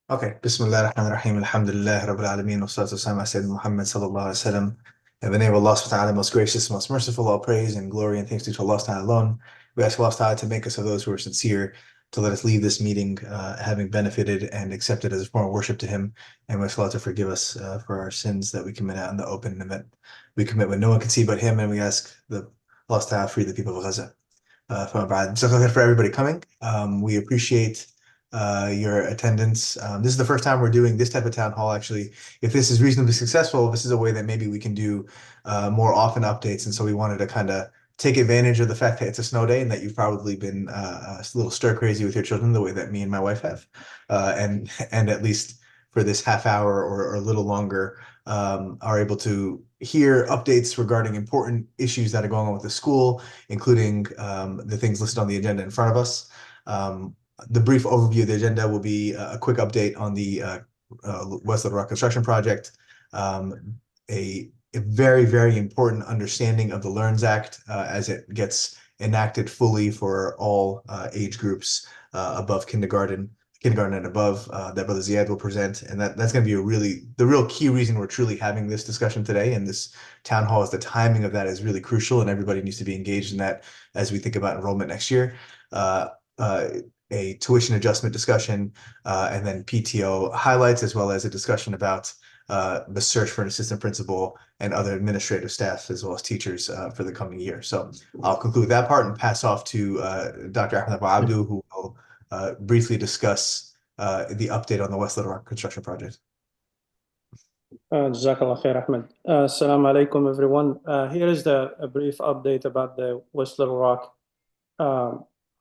Okay, Bismillah ar-Rahman ar-Rahim, Alhamdulillah, Rabbil Alameen, wa salatu wasalam ala Sayyidina Muhammad sallallahu alaihi wasallam. In the name of Allah subhanahu wa ta'ala, most gracious, most merciful, all praise and glory and thanks to Allah subhanahu wa ta'ala alone. We ask Allah subhanahu wa ta'ala to make us of those who are sincere, to let us leave this meeting having benefited and accepted as a form of worship to Him. And we ask Allah to forgive us for our sins that we commit out in the open and that we commit when no one can see but Him. And we ask Allah subhanahu wa ta'ala free the people of Gaza from abroad. Jazakallah for everybody coming. We appreciate your attendance. This is the first time we're doing this type of town hall. Actually, if this is reasonably successful, this is a way that maybe we can do more often updates. And so we wanted to kind of take advantage of the fact that it's a snow day and that you've probably been a little stir crazy with your children, the way that me and my wife have, and at least for this half hour or a little longer, are able to hear updates regarding important issues that are going on with the school, including the things listed on the agenda in front of us. The brief overview of the agenda will be a quick update on the West Little Rock construction project, a very, very important understanding of the LEARNS Act as it gets enacted fully for all age groups above kindergarten and above, that Brother Ziad will present. And that's going to be the real key reason we're truly having this discussion today. And this town hall is the timing of that is really crucial, and everybody needs to be engaged in that as we think about enrollment next year. A tuition adjustment discussion, and then PTO highlights, as well as a discussion about the search for an assistant principal and other administrative staff, as well as teachers for the coming year. So I'll conclude that part and pass off to Dr. Ahmed Abu Abdu, who will briefly discuss the update on the West Little Rock construction project. Jazakallah khair, Ahmed. Assalamu alaikum, everyone. Here is a brief update about the West Little Rock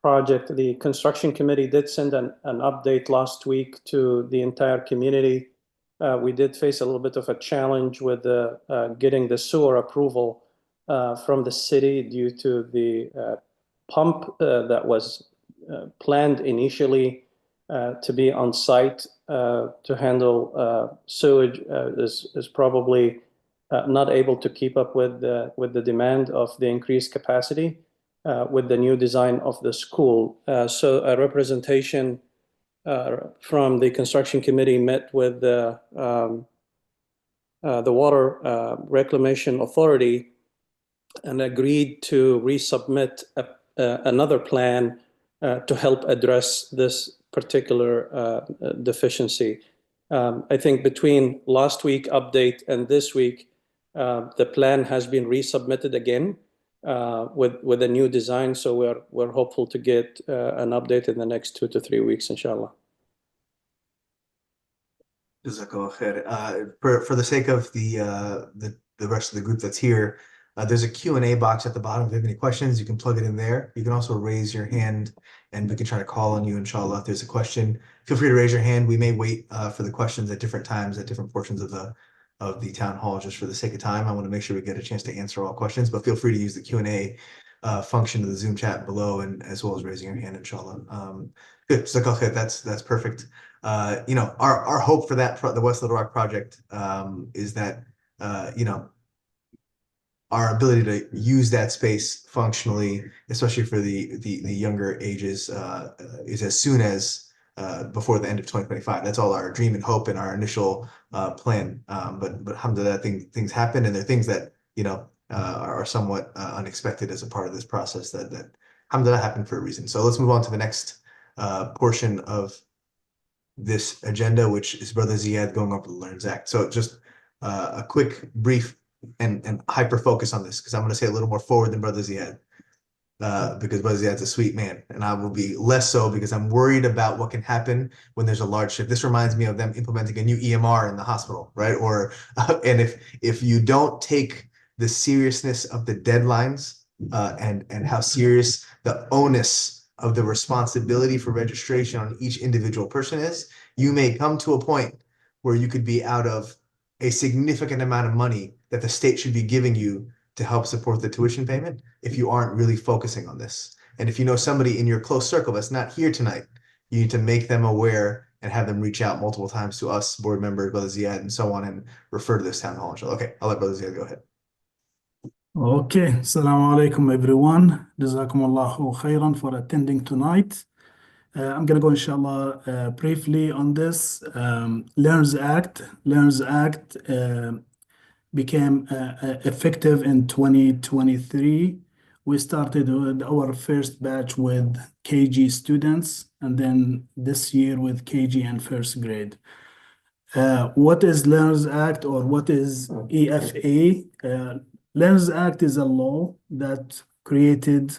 project. The construction committee did send an update last week to the entire community. We did face a little bit of a challenge with getting the sewer approval from the city due to the pump that was planned initially to be on site to handle sewage is probably not able to keep up with the demand of the increased capacity with the new design of the school. So a representation from the construction committee met with the Water Reclamation Authority and agreed to resubmit another plan to help address this particular deficiency. I think between last week update and this week, the plan has been resubmitted again with a new design. So we're hopeful to get an update in the next 2 to 3 weeks, inshallah. For the sake of the rest of the group that's here, there's a Q&A box at the bottom. If you have any questions, you can plug it in there. You can also raise your hand and we can try to call on you, inshallah. If there's a question, feel free to raise your hand. We may wait for the questions at different times at different portions of the town hall, just for the sake of time. I want to make sure we get a chance to answer all questions, but feel free to use the Q&A function of the Zoom chat below, and as well as raising your hand, inshallah. Good, that's perfect. Our hope for the West Little Rock project is that our ability to use that space functionally, especially for the younger ages, is as soon as before the end of 2025. That's all our dream and hope and our initial plan. But alhamdulillah, things happen, and they're things that are somewhat unexpected as a part of this process that alhamdulillah happened for a reason. So let's move on to the next portion of this agenda, which is Brother Ziad going over the LEARNS Act. So just a quick, brief, and hyper focus on this, because I'm going to say a little more forward than Brother Ziad, because Brother Ziad's a sweet man, and I will be less so because I'm worried about what can happen when there's a large shift. This reminds me of them implementing a new EMR in the hospital, right? Or and if you don't take the seriousness of the deadlines and how serious the onus of the responsibility for registration on each individual person is, you may come to a point where you could be out of a significant amount of money that the state should be giving you to help support the tuition payment if you aren't really focusing on this. And if you know somebody in your close circle that's not here tonight, you need to make them aware and have them reach out multiple times to us, board members, Brother Ziad, and so on, and refer to this town hall. Okay, I'll let Brother Ziad go ahead. Okay, Assalamu alaikum everyone. Jazakumullahu khairan for attending tonight. I'm going to go, inshallah, briefly on this. Learns Act became effective in 2023. We started with our first batch with KG students, and then this year with KG and first grade. What is Learns Act or what is EFA? Learns Act is a law that created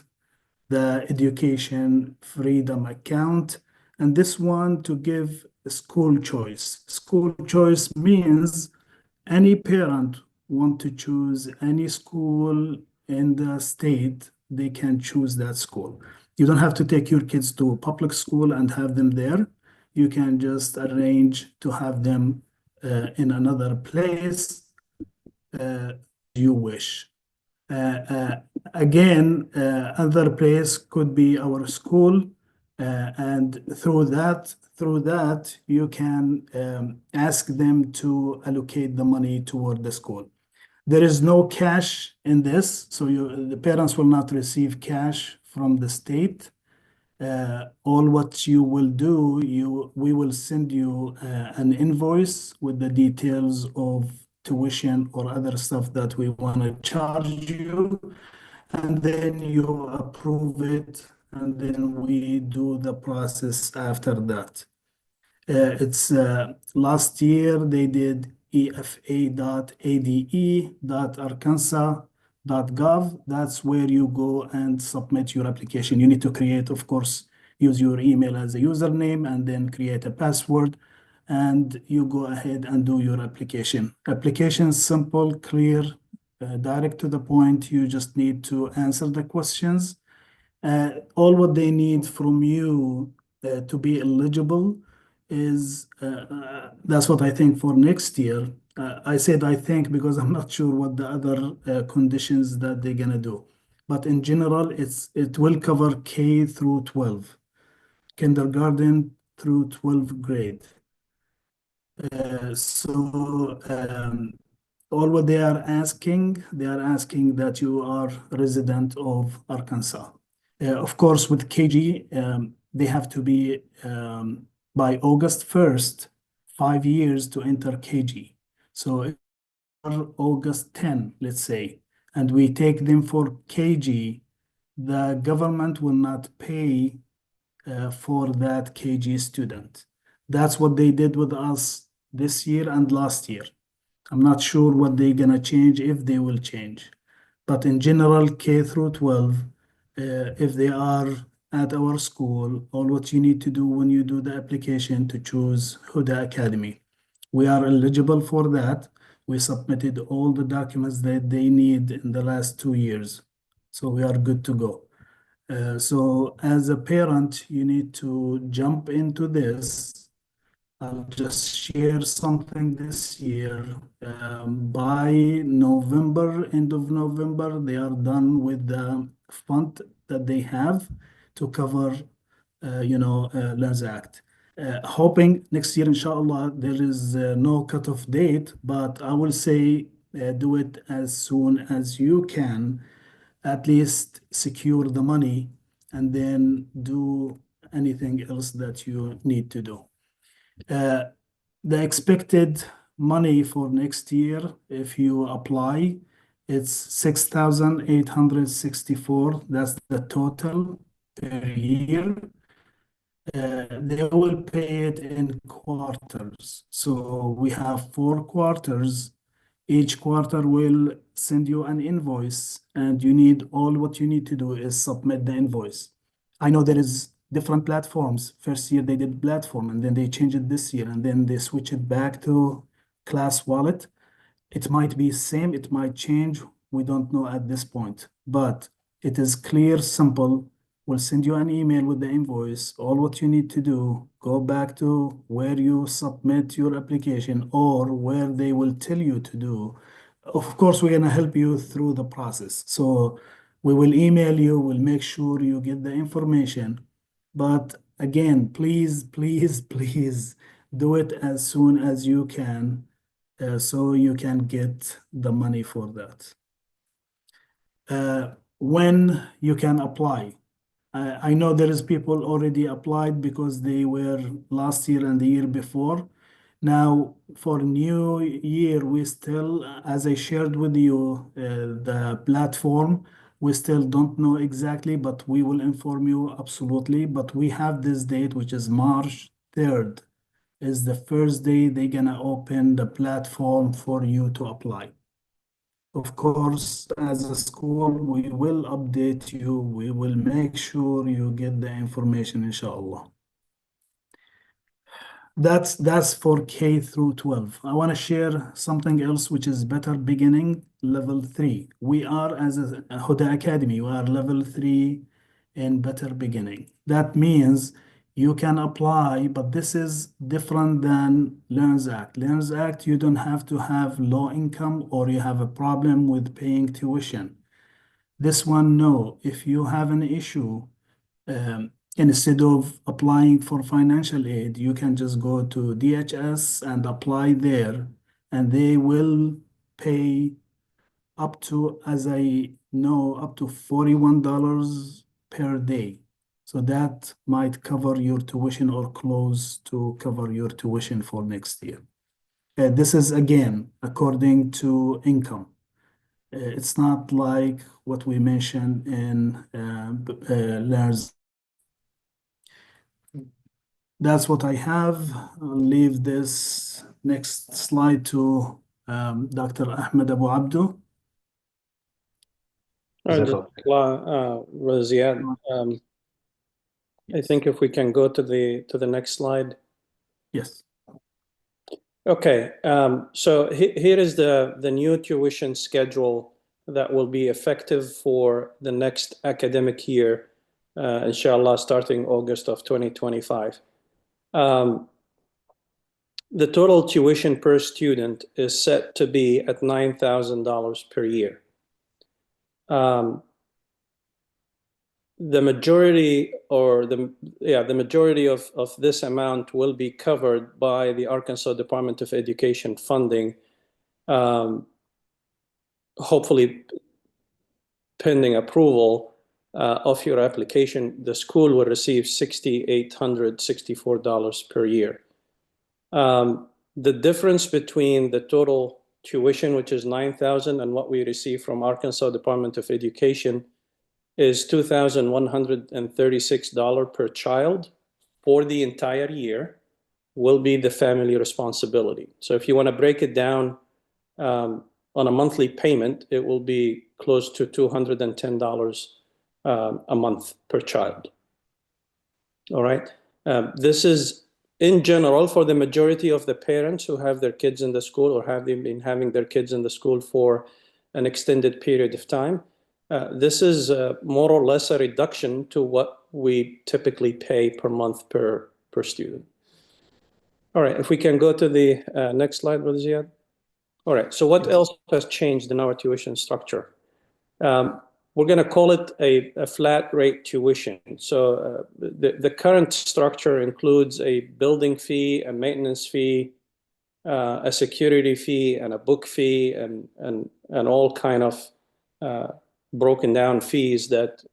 the education freedom account, and this one to give school choice. School choice means any parent want to choose any school in the state, they can choose that school. You don't have to take your kids to a public school and have them there. You can just arrange to have them in another place you wish. Uh, uh, Other place could be our school, and through that, you can ask them to allocate the money toward the school. There is no cash in this, so the parents will not receive cash from the state. All what you will do, we will send you an invoice with the details of tuition or other stuff that we want to charge you, and then you approve it, and then we do the process after that. It's last year they did efa.ade.arkansas.gov. That's where you go and submit your application. You need to create, of course, use your email as a username and then create a password, and you go ahead and do your application. Application is simple, clear, direct to the point. You just need to answer the questions. All what they need from you to be eligible is that's what I think for next year. I said I think because I'm not sure what the other conditions that they're gonna do. But in general, it will cover K through 12, kindergarten through 12th grade. All what they are asking that you are resident of Arkansas. Of course, with KG, they have to be by August 1st, 5 years to enter KG. So if August 10, let's say, and we take them for KG, the government will not pay for that KG student. That's what they did with us this year and last year. I'm not sure what they're gonna change, if they will change. But in general, K through 12, if they are at our school, all what you need to do when you do the application to choose Huda Academy. We are eligible for that. We submitted all the documents that they need in the last 2 years. So we are good to go. So as a parent, you need to jump into this. I'll just share something this year. By November, end of November, they are done with the fund that they have to cover, Learns Act. Hoping next year, inshallah, there is no cutoff date, but I will say do it as soon as you can, at least secure the money, and then do anything else that you need to do. The expected money for next year, if you apply, it's 6,864. That's the total per year. They will pay it in quarters. So we have 4 quarters. Each quarter will send you an invoice, and all what you need to do is submit the invoice. I know there is different platforms. First year they did platform, and then they changed it this year, and then they switch it back to class wallet. It might be same, it might change. We don't know at this point, but it is clear, simple. We'll send you an email with the invoice. All what you need to do, go back to where you submit your application or where they will tell you to do. Of course, we're gonna help you through the process. So we will email you, we'll make sure you get the information. But again, please, please, please do it as soon as you can, so you can get the money for that. When you can apply. I know there is people already applied because they were last year and the year before. Now, for new year, we still, as I shared with you, the platform, we still don't know exactly, but we will inform you absolutely. But we have this date, which is March 3rd, is the first day they're gonna open the platform for you to apply. Of course, as a school, we will update you. We will make sure you get the information, inshallah. That's for K through 12. I want to share something else, which is better beginning level 3. We are, as a Huda Academy, we are level 3 in better beginning. That means you can apply, but this is different than Learns Act. Learns Act, you don't have to have low income or you have a problem with paying tuition. This one, no. If you have an issue, instead of applying for financial aid, you can just go to DHS and apply there, and they will pay up to, as I know, up to $41 per day. So that might cover your tuition or close to cover your tuition for next year. This is again according to income. It's not like what we mentioned in Learns. That's what I have. I'll leave this next slide to Dr. Ahmed Abu Abdu. Raziad, I think if we can go to the next slide. Yes. Okay, so here is the new tuition schedule that will be effective for the next academic year, inshallah, starting August of 2025. The total tuition per student is set to be at $9,000 per year. The majority of this amount will be covered by the Arkansas Department of Education funding, hopefully pending approval of your application. The school will receive $6,864 per year. The difference between the total tuition, which is $9,000, and what we receive from Arkansas Department of Education is $2,136 per child for the entire year, will be the family responsibility. So if you want to break it down on a monthly payment, it will be close to $210 a month per child. All right. This is in general for the majority of the parents who have their kids in the school or have been having their kids in the school for an extended period of time. This is more or less a reduction to what we typically pay per month per student. All right, if we can go to the next slide, Brother Ziad. All right, so what else has changed in our tuition structure? We're going to call it a flat rate tuition. So the current structure includes a building fee, a maintenance fee, a security fee, and a book fee, and all kind of broken down fees that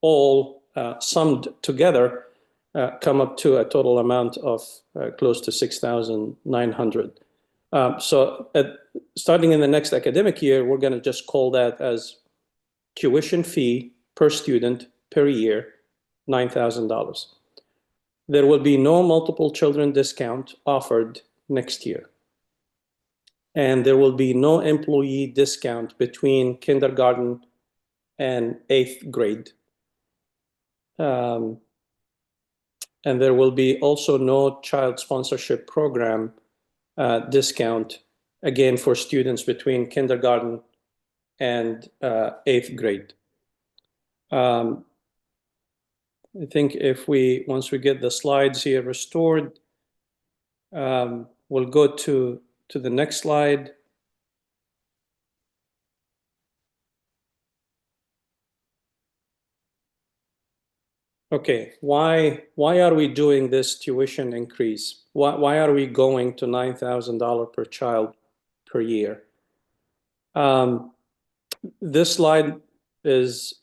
all summed together come up to a total amount of close to $6,900. So starting in the next academic year, we're going to just call that as tuition fee per student per year, $9,000. There will be no multiple children discount offered next year. And there will be no employee discount between kindergarten and 8th grade. And there will be also no child sponsorship program discount, again, for students between kindergarten and 8th grade. I think once we get the slides here restored, we'll go to the next slide. Okay, why are we doing this tuition increase? Why are we going to $9,000 per child per year? This slide is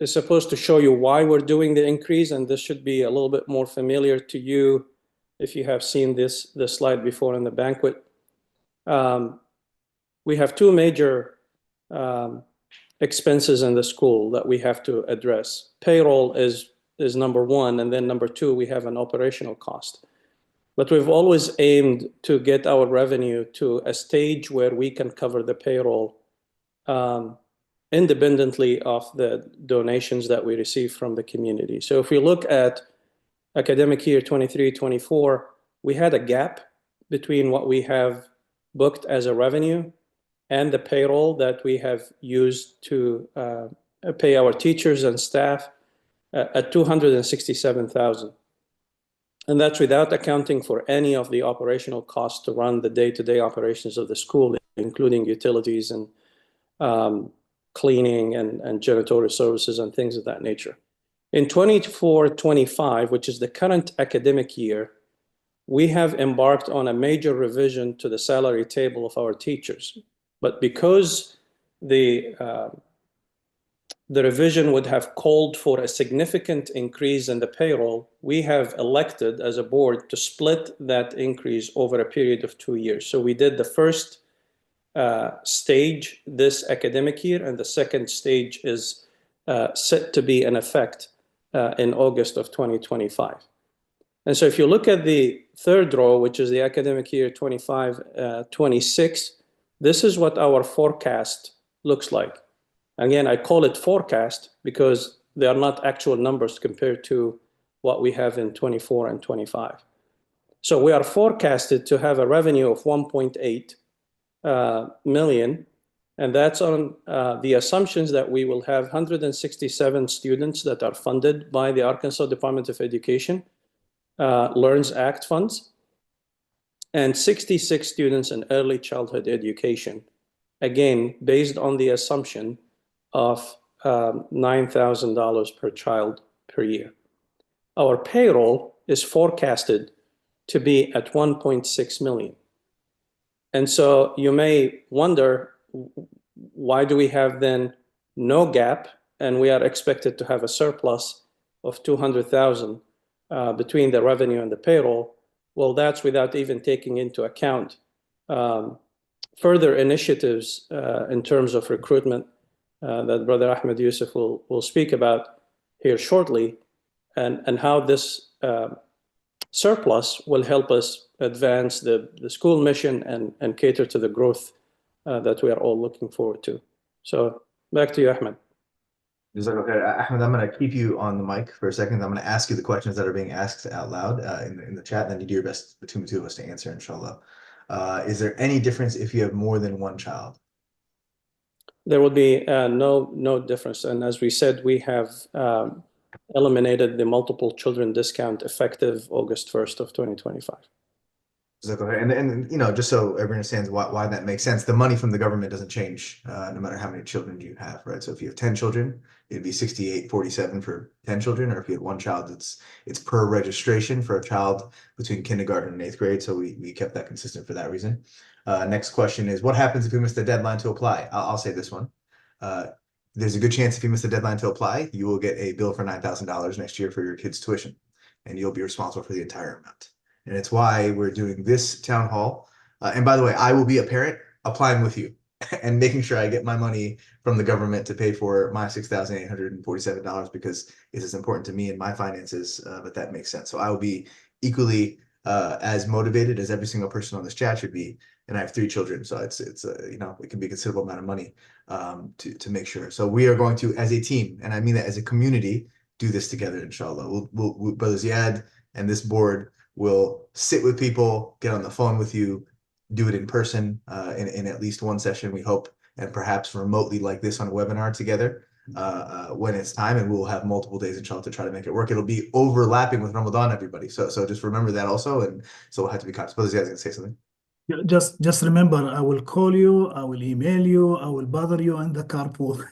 is supposed to show you why we're doing the increase, and this should be a little bit more familiar to you if you have seen this slide before in the banquet. We have two major expenses in the school that we have to address. Payroll is number one, and then number two, we have an operational cost. But we've always aimed to get our revenue to a stage where we can cover the payroll independently of the donations that we receive from the community. So if we look at academic year 23-24, we had a gap between what we have booked as a revenue and the payroll that we have used to pay our teachers and staff at $267,000. And that's without accounting for any of the operational costs to run the day-to-day operations of the school, including utilities and cleaning and janitorial services and things of that nature. In 24-25, which is the current academic year, we have embarked on a major revision to the salary table of our teachers. But because the revision would have called for a significant increase in the payroll, we have elected as a board to split that increase over a period of 2 years. So we did the first stage this academic year, and the second stage is set to be in effect in August of 2025. And so if you look at the third row, which is the academic year 25-26, this is what our forecast looks like. Again, I call it forecast because they are not actual numbers compared to what we have in 24 and 25. So we are forecasted to have a revenue of 1.8 million, and that's on the assumptions that we will have 167 students that are funded by the Arkansas Department of Education Learns Act funds, and 66 students in early childhood education, again, based on the assumption of $9,000 per child per year. Our payroll is forecasted to be at 1.6 million. And so you may wonder, why do we have then no gap and we are expected to have a surplus of 200,000 between the revenue and the payroll? Well, that's without even taking into account further initiatives in terms of recruitment that Brother Ahmed Yusuf will speak about here shortly, and how this surplus will help us advance the school mission and cater to the growth that we are all looking forward to. So back to you, Ahmed. Okay, Ahmed, I'm going to keep you on the mic for a second. I'm going to ask you the questions that are being asked out loud in the chat, and then you do your best between the two of us to answer, inshallah. Is there any difference if you have more than one child? There will be no difference. And as we said, we have eliminated the multiple children discount effective August 1st of 2025. And you know, just so everyone understands why that makes sense, the money from the government doesn't change no matter how many children you have, right? So if you have 10 children, it'd be 68.47 for 10 children, or if you have one child, it's per registration for a child between kindergarten and 8th grade. So we kept that consistent for that reason. Next question is, what happens if you miss the deadline to apply? I'll say this one. There's a good chance if you miss the deadline to apply, you will get a bill for $9,000 next year for your kid's tuition, and you'll be responsible for the entire amount. And it's why we're doing this town hall. And by the way, I will be a parent applying with you and making sure I get my money from the government to pay for my $6,847 because it is important to me and my finances, but that makes sense. So I will be equally as motivated as every single person on this chat should be. And I have 3 children, so it's you know, it can be a considerable amount of money to make sure. So we are going to, as a team, and I mean that as a community, do this together, inshallah. We'll Brother Ziad and this board will sit with people, get on the phone with you, do it in person in at least one session, we hope, and perhaps remotely like this on a webinar together when it's time, and we'll have multiple days, inshallah, to try to make it work. It'll be overlapping with Ramadan, everybody. So just remember that also, and so we'll have to be conscious. Brother Ziad's going to say something. Just remember, I will call you, I will email you, I will bother you in the carpool.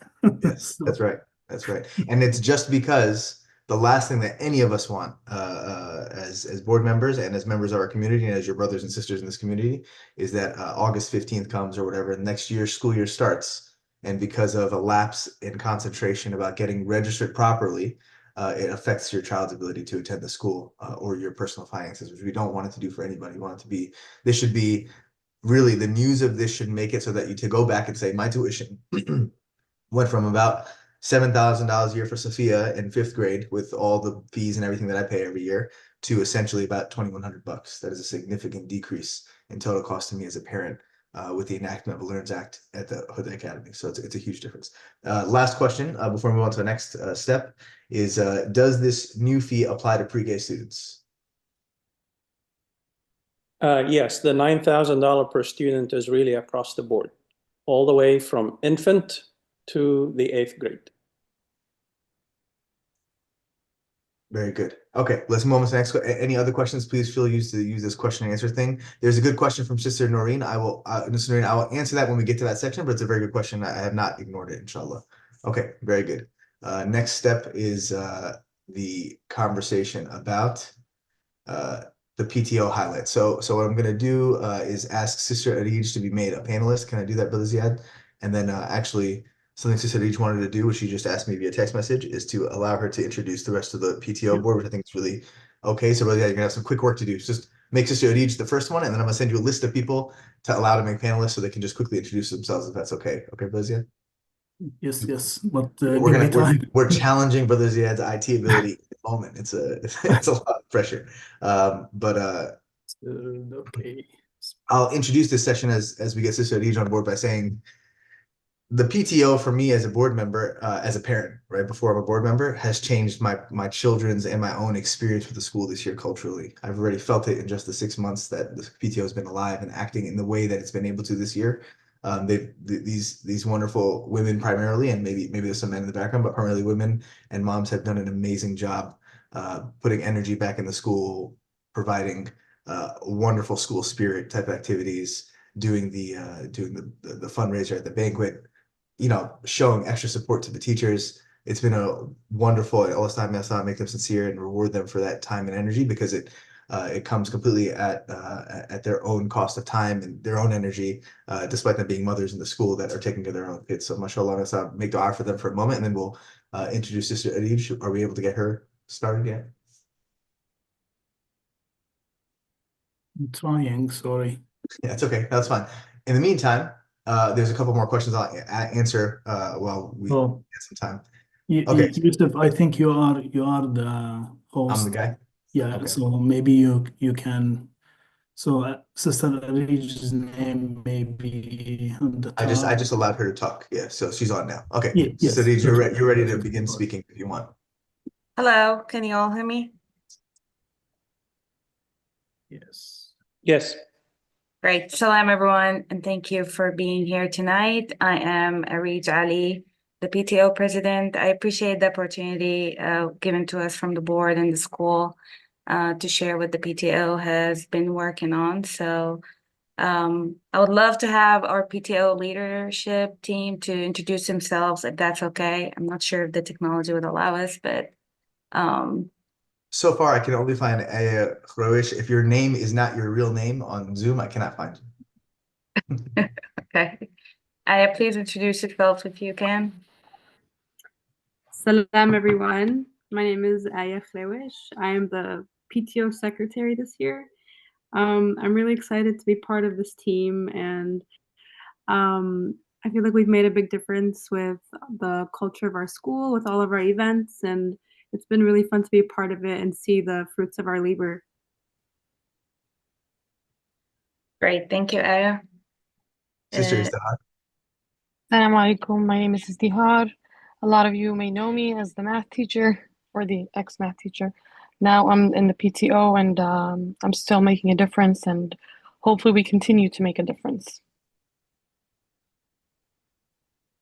Yes, that's right. That's right. And it's just because the last thing that any of us want as board members and as members of our community and as your brothers and sisters in this community is that August 15th comes or whatever, and next year school year starts and because of a lapse in concentration about getting registered properly, it affects your child's ability to attend the school or your personal finances, which we don't want it to do for anybody. We want it to be, this should be really, the news of this should make it so that you to go back and say, my tuition went from about $7,000 a year for Sophia in fifth grade with all the fees and everything that I pay every year to essentially about $2,100. That is a significant decrease in total cost to me as a parent with the enactment of the Learns Act at the Huda Academy. So it's a huge difference. Last question before we move on to the next step is, does this new fee apply to pre-K students? Yes, the $9,000 per student is really across the board, all the way from infant to the 8th grade. Very good. Okay, let's move on to the next. Any other questions? Please feel used to use this question and answer thing. There's a good question from Sister Noreen. Sister Noreen, I will answer that when we get to that section, but it's a very good question. I have not ignored it, inshallah. Okay, very good. Next step is the conversation about the PTO highlights. So what I'm gonna do is ask Sister Arij to be made a panelist. Can I do that, Brother Ziad? And then actually something Sister Arij wanted to do, which she just asked me via text message, is to allow her to introduce the rest of the PTO board, which I think is really okay. So Brother Ziad, you're gonna have some quick work to do. Just make Sister Arij the first one, and then I'm gonna send you a list of people to allow to make panelists so they can just quickly introduce themselves if that's okay. Okay, Brother Ziad? Yes, but We're give me time. we're challenging Brother Ziad's IT ability at the moment. It's a lot of pressure. But Okay. I'll introduce this session as we get Sister Adij on board by saying the PTO for me as a board member, as a parent, right before I'm a board member, has changed my children's and my own experience with the school this year culturally. I've already felt it in just the 6 months that the PTO has been alive and acting in the way that it's been able to this year. These wonderful women primarily, and maybe there's some men in the background, but primarily women and moms have done an amazing job putting energy back in the school, providing wonderful school spirit type activities, doing the fundraiser at the banquet, showing extra support to the teachers. It's been a wonderful, and Allah Ta'ala make them sincere and reward them for that time and energy, because it comes completely at their own cost of time and their own energy, despite them being mothers in the school that are taking care of their own kids. So mashallah, make dua for them for a moment, and then we'll introduce Sister Arij. Are we able to get her started yet? I'm trying, sorry. Yeah, it's okay. That's fine. In the meantime, there's a couple more questions I'll answer while we Oh, get some time. Okay. Yusuf, I think you are the I'm host. the guy. Yeah, Okay. so maybe you can. So Sister Arij's name may be on the I top. just allowed her to talk. Yeah, so she's on now. Okay. Yes, So perfect. you're ready to Perfect. begin speaking if you want. Hello, can you all hear me? Yes. Yes. Great. Salam, everyone, and thank you for being here tonight. I am Arij Ali, the PTO president. I appreciate the opportunity given to us from the board and the school to share what the PTO has been working on. So I would love to have our PTO leadership team to introduce themselves, if that's okay. I'm not sure if the technology would allow us, but So far, I can only find Aya Khroish. If your name is not your real name on Zoom, I cannot find you. okay. Aya, please introduce yourself if you can. Salam everyone. My name is Aya Khlewish. I am the PTO secretary this year. I'm really excited to be part of this team, and I feel like we've made a big difference with the culture of our school, with all of our events, and it's been really fun to be a part of it and see the fruits of our labor. Great, thank you, Aya. Sister Istihad. Assalamu alaikum. My name is Istihar. A lot of you may know me as the math teacher or the ex-math teacher. Now I'm in the PTO, and I'm still making a difference, and hopefully we continue to make a difference.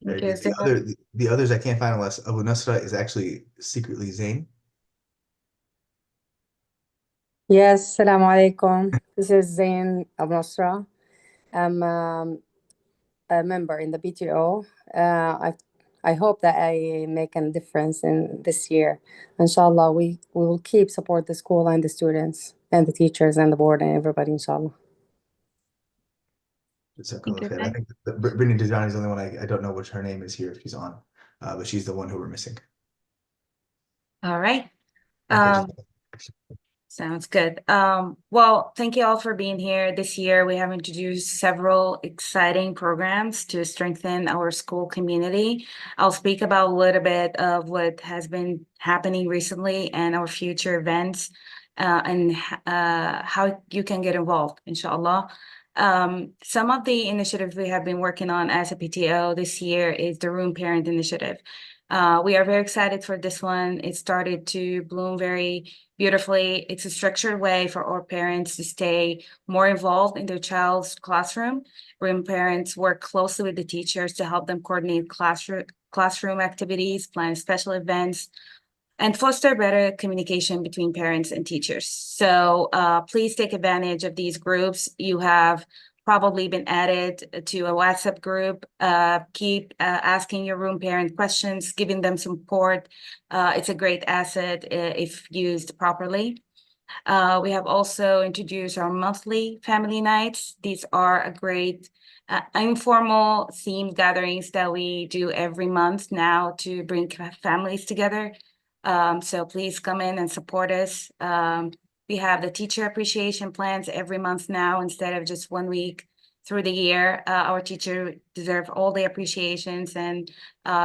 Thank you, The others I can't find unless Abu Nasra is actually secretly Zain. Yes, Assalamu alaikum. This is Zain Abu Nasra. I'm a member in the PTO. I hope that I make a difference in this year. Inshallah, we will keep support the school and the students and the teachers and the board and everybody, inshallah. Jazakallah khair. I Okay. think that Brittany Dajani is the only one I don't know what her name is here if she's on, but she's the one who we're missing. All right. Okay, Sounds good. Well, thank you all for being here. This year, we have introduced several exciting programs to strengthen our school community. I'll speak about a little bit of what has been happening recently and our future events, and how you can get involved, inshallah. Some of the initiatives we have been working on as a PTO this year is the Room Parent Initiative. We are very excited for this one. It started to bloom very beautifully. It's a structured way for our parents to stay more involved in their child's classroom. Room parents work closely with the teachers to help them coordinate classroom activities, plan special events, and foster better communication between parents and teachers. So please take advantage of these groups. You have probably been added to a WhatsApp group. Keep asking your room parent questions, giving them support. It's a great asset if used properly. We have also introduced our monthly family nights. These are a great informal themed gatherings that we do every month now to bring families together. So please come in and support us. We have the teacher appreciation plans every month now instead of just 1 week through the year. Our teachers deserve all the appreciations, and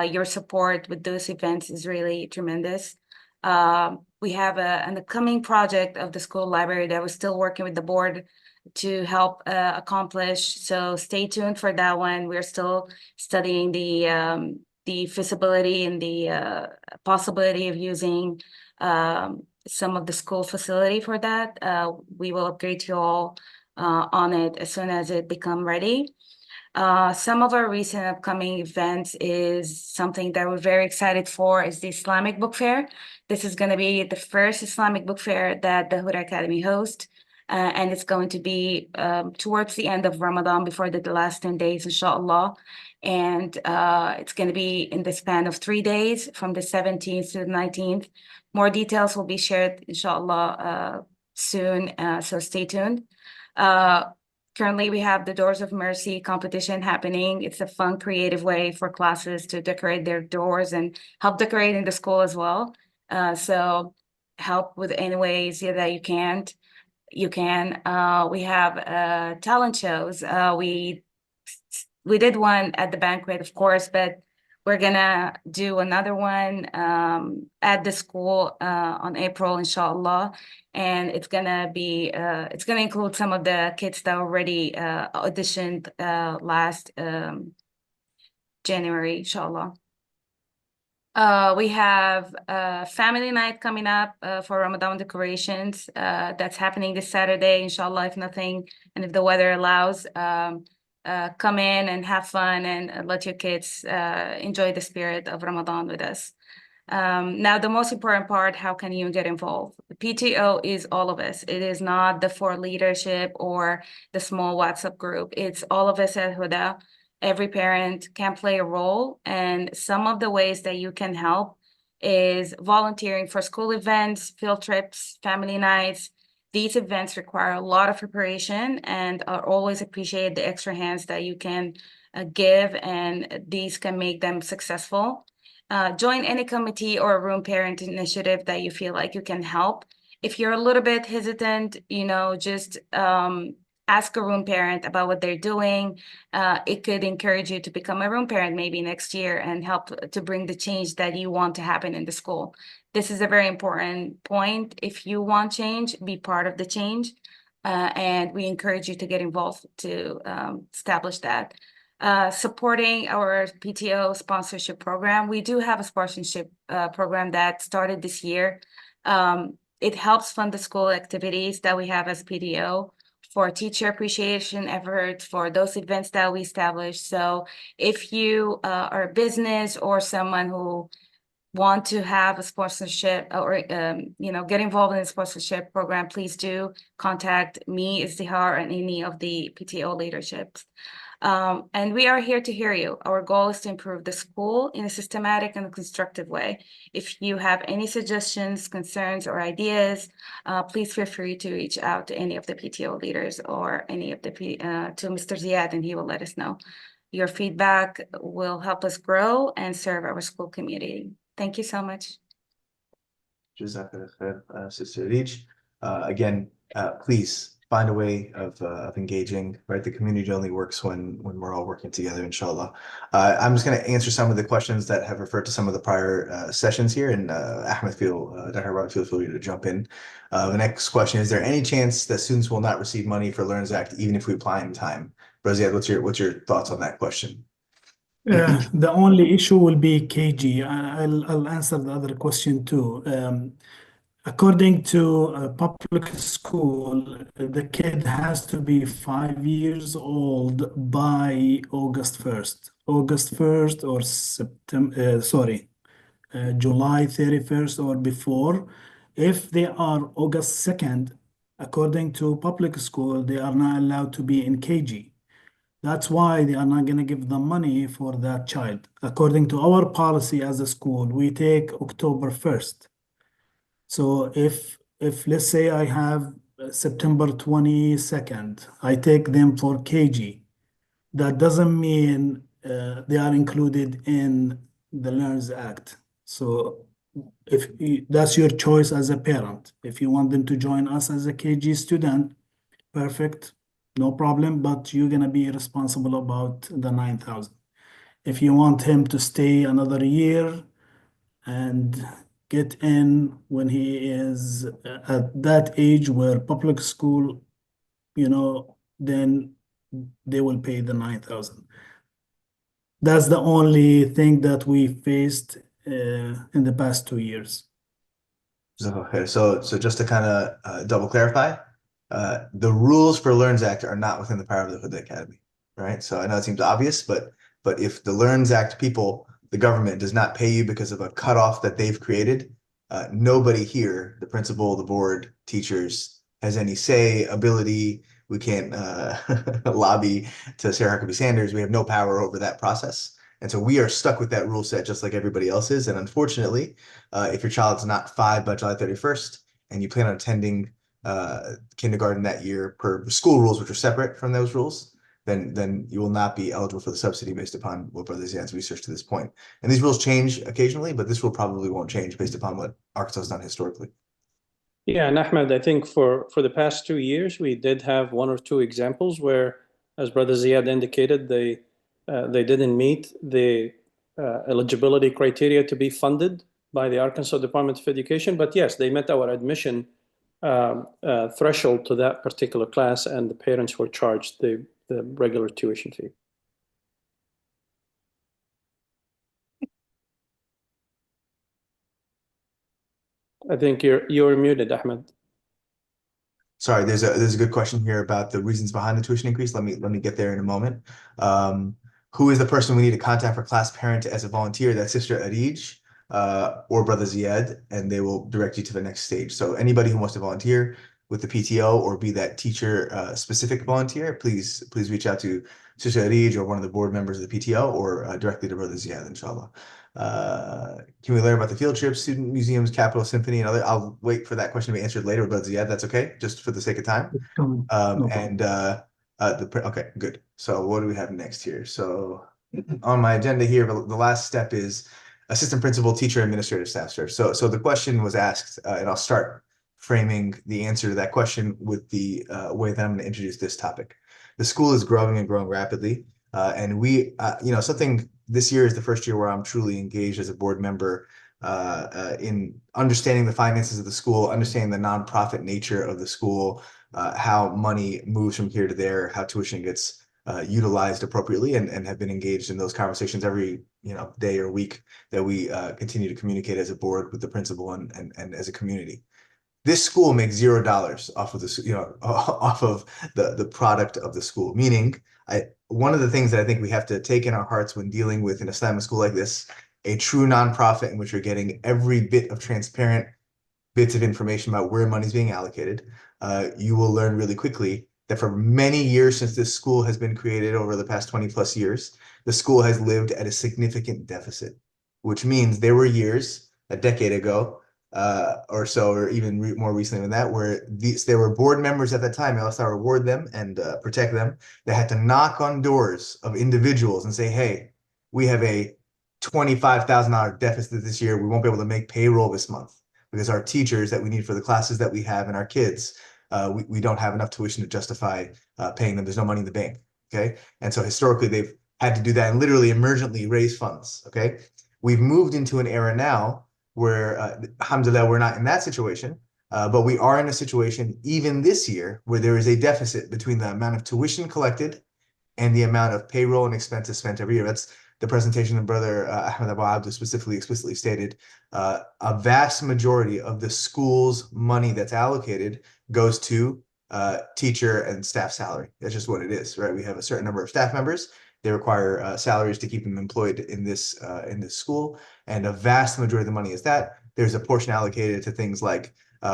your support with those events is really tremendous. We have an upcoming project of the school library that we're still working with the board to help accomplish. So stay tuned for that one. We're still studying the feasibility and the possibility of using some of the school facility for that. We will update you all on it as soon as it become ready. Some of our recent upcoming events is something that we're very excited for is the Islamic Book Fair. This is going to be the first Islamic Book Fair that the Huda Academy hosts. And it's going to be towards the end of Ramadan before the last 10 days, inshallah. And it's going to be in the span of 3 days from the 17th to the 19th. More details will be shared, inshallah, soon. So stay tuned. Currently, we have the Doors of Mercy competition happening. It's a fun, creative way for classes to decorate their doors and help decorate in the school as well. So help with any ways that you can. We have talent shows. We did one at the banquet, of course, but we're gonna do another one at the school on April, inshallah. And it's gonna include some of the kids that already auditioned last January, inshallah. We have family night coming up for Ramadan decorations. That's happening this Saturday, inshallah, if nothing, and if the weather allows. Come in and have fun and let your kids enjoy the spirit of Ramadan with us. Now, the most important part, how can you get involved? The PTO is all of us. It is not the for leadership or the small WhatsApp group. It's all of us at Huda. Every parent can play a role, and some of the ways that you can help is volunteering for school events, field trips, family nights. These events require a lot of preparation, and I always appreciate the extra hands that you can give, and these can make them successful. Join any committee or room parent initiative that you feel like you can help. If you're a little bit hesitant, just ask a room parent about what they're doing. It could encourage you to become a room parent maybe next year and help to bring the change that you want to happen in the school. This is a very important point. If you want change, be part of the change. And we encourage you to get involved to establish that. Supporting our PTO sponsorship program. We do have a sponsorship program that started this year. It helps fund the school activities that we have as PTO for teacher appreciation efforts, for those events that we established. So if you are a business or someone who want to have a sponsorship or get involved in a sponsorship program, please do contact me, Izdihar, and any of the PTO leaderships. And we are here to hear you. Our goal is to improve the school in a systematic and constructive way. If you have any suggestions, concerns, or ideas, please feel free to reach out to any of the PTO leaders or any of the to Mr. Ziad, and he will let us know. Your feedback will help us grow and serve our school community. Thank you so much. Jazakallah khair, Sister Reach. Again, please find a way of engaging, right? The community only works when we're all working together, inshallah. I'm just going to answer some of the questions that have referred to some of the prior sessions here, and Ahmed, Dr. Robert, feel free to jump in. The next question, is there any chance that students will not receive money for Learns Act even if we apply in time? Roziad, what's your thoughts on that question? The only issue will be KG. I'll answer the other question too. According to a public school, the kid has to be 5 years old by August 1st. August 1st or July 31st or before. If they are August 2nd, according to public school, they are not allowed to be in KG. That's why they are not going to give them money for that child. According to our policy as a school, we take October 1st. So if let's say I have September 22nd, I take them for KG. That doesn't mean they are included in the Learns Act. So that's your choice as a parent. If you want them to join us as a KG student, perfect, no problem, but you're gonna be responsible about the 9,000. If you want him to stay another year and get in when he is at that age where public school, then they will pay the 9,000. That's the only thing that we faced in the past 2 years. Okay, so just to kind of double clarify, the rules for Learns Act are not within the power of the Huda Academy, right? So I know it seems obvious, but if the Learns Act people, the government does not pay you because of a cutoff that they've created, nobody here, the principal, the board, teachers, has any say, ability. We can't lobby to Sarah Huckabee Sanders. We have no power over that process. And so we are stuck with that rule set just like everybody else is. And unfortunately, if your child's not 5 by July 31st and you plan on attending kindergarten that year per school rules, which are separate from those rules, then you will not be eligible for the subsidy based upon what Brother Ziad's research to this point. And these rules change occasionally, but this rule probably won't change based upon what Arkansas has done historically. Yeah, and Ahmed, I think for the past 2 years, we did have 1 or 2 examples where, as Brother Ziad indicated, they didn't meet the eligibility criteria to be funded by the Arkansas Department of Education. But yes, they met our admission threshold to that particular class, and the parents were charged the regular tuition fee. I think you're muted, Ahmed. Sorry, there's a good question here about the reasons behind the tuition increase. Let me get there in a moment. Who is the person we need to contact for class parent as a volunteer? That's Sister Arij or Brother Ziad, and they will direct you to the next stage. So anybody who wants to volunteer with the PTO or be that teacher specific volunteer, please reach out to Sister Arij or one of the board members of the PTO or directly to Brother Ziad, inshallah. Can we learn about the field trips, student museums, Capitol Symphony, and other? I'll wait for that question to be answered later with Brother Ziad. That's okay, just for the sake of time. Okay, good. So what do we have next here? So on my agenda here, the last step is assistant principal, teacher, administrative staff search. So the question was asked, and I'll start framing the answer to that question with the way that I'm going to introduce this topic. The school is growing and growing rapidly, and we, something this year is the first year where I'm truly engaged as a board member in understanding the finances of the school, understanding the nonprofit nature of the school, how money moves from here to there, how tuition gets utilized appropriately, and have been engaged in those conversations every day or week that we continue to communicate as a board with the principal and as a community. This school makes $0 off of this, off of the product of the school. Meaning, one of the things that I think we have to take in our hearts when dealing with an Islamic school like this, a true nonprofit in which you're getting every bit of transparent bits of information about where money is being allocated, you will learn really quickly that for many years since this school has been created over the past 20 plus years, the school has lived at a significant deficit, which means there were years, a decade ago, or so, or even more recently than that, where there were board members at that time, else I reward them and protect them, that had to knock on doors of individuals and say, hey, we have a $25,000 deficit this year. We won't be able to make payroll this month because our teachers that we need for the classes that we have and our kids, we don't have enough tuition to justify paying them. There's no money in the bank, okay? And so historically, they've had to do that and literally emergently raise funds, okay? We've moved into an era now where, alhamdulillah, we're not in that situation, but we are in a situation even this year where there is a deficit between the amount of tuition collected and the amount of payroll and expenses spent every year. That's the presentation of Brother Ahmed Abu Abdu explicitly stated. A vast majority of the school's money that's allocated goes to teacher and staff salary. That's just what it is, right? We have a certain number of staff members. They require salaries to keep them employed in this school, and a vast majority of the money is that. There's a portion allocated to things like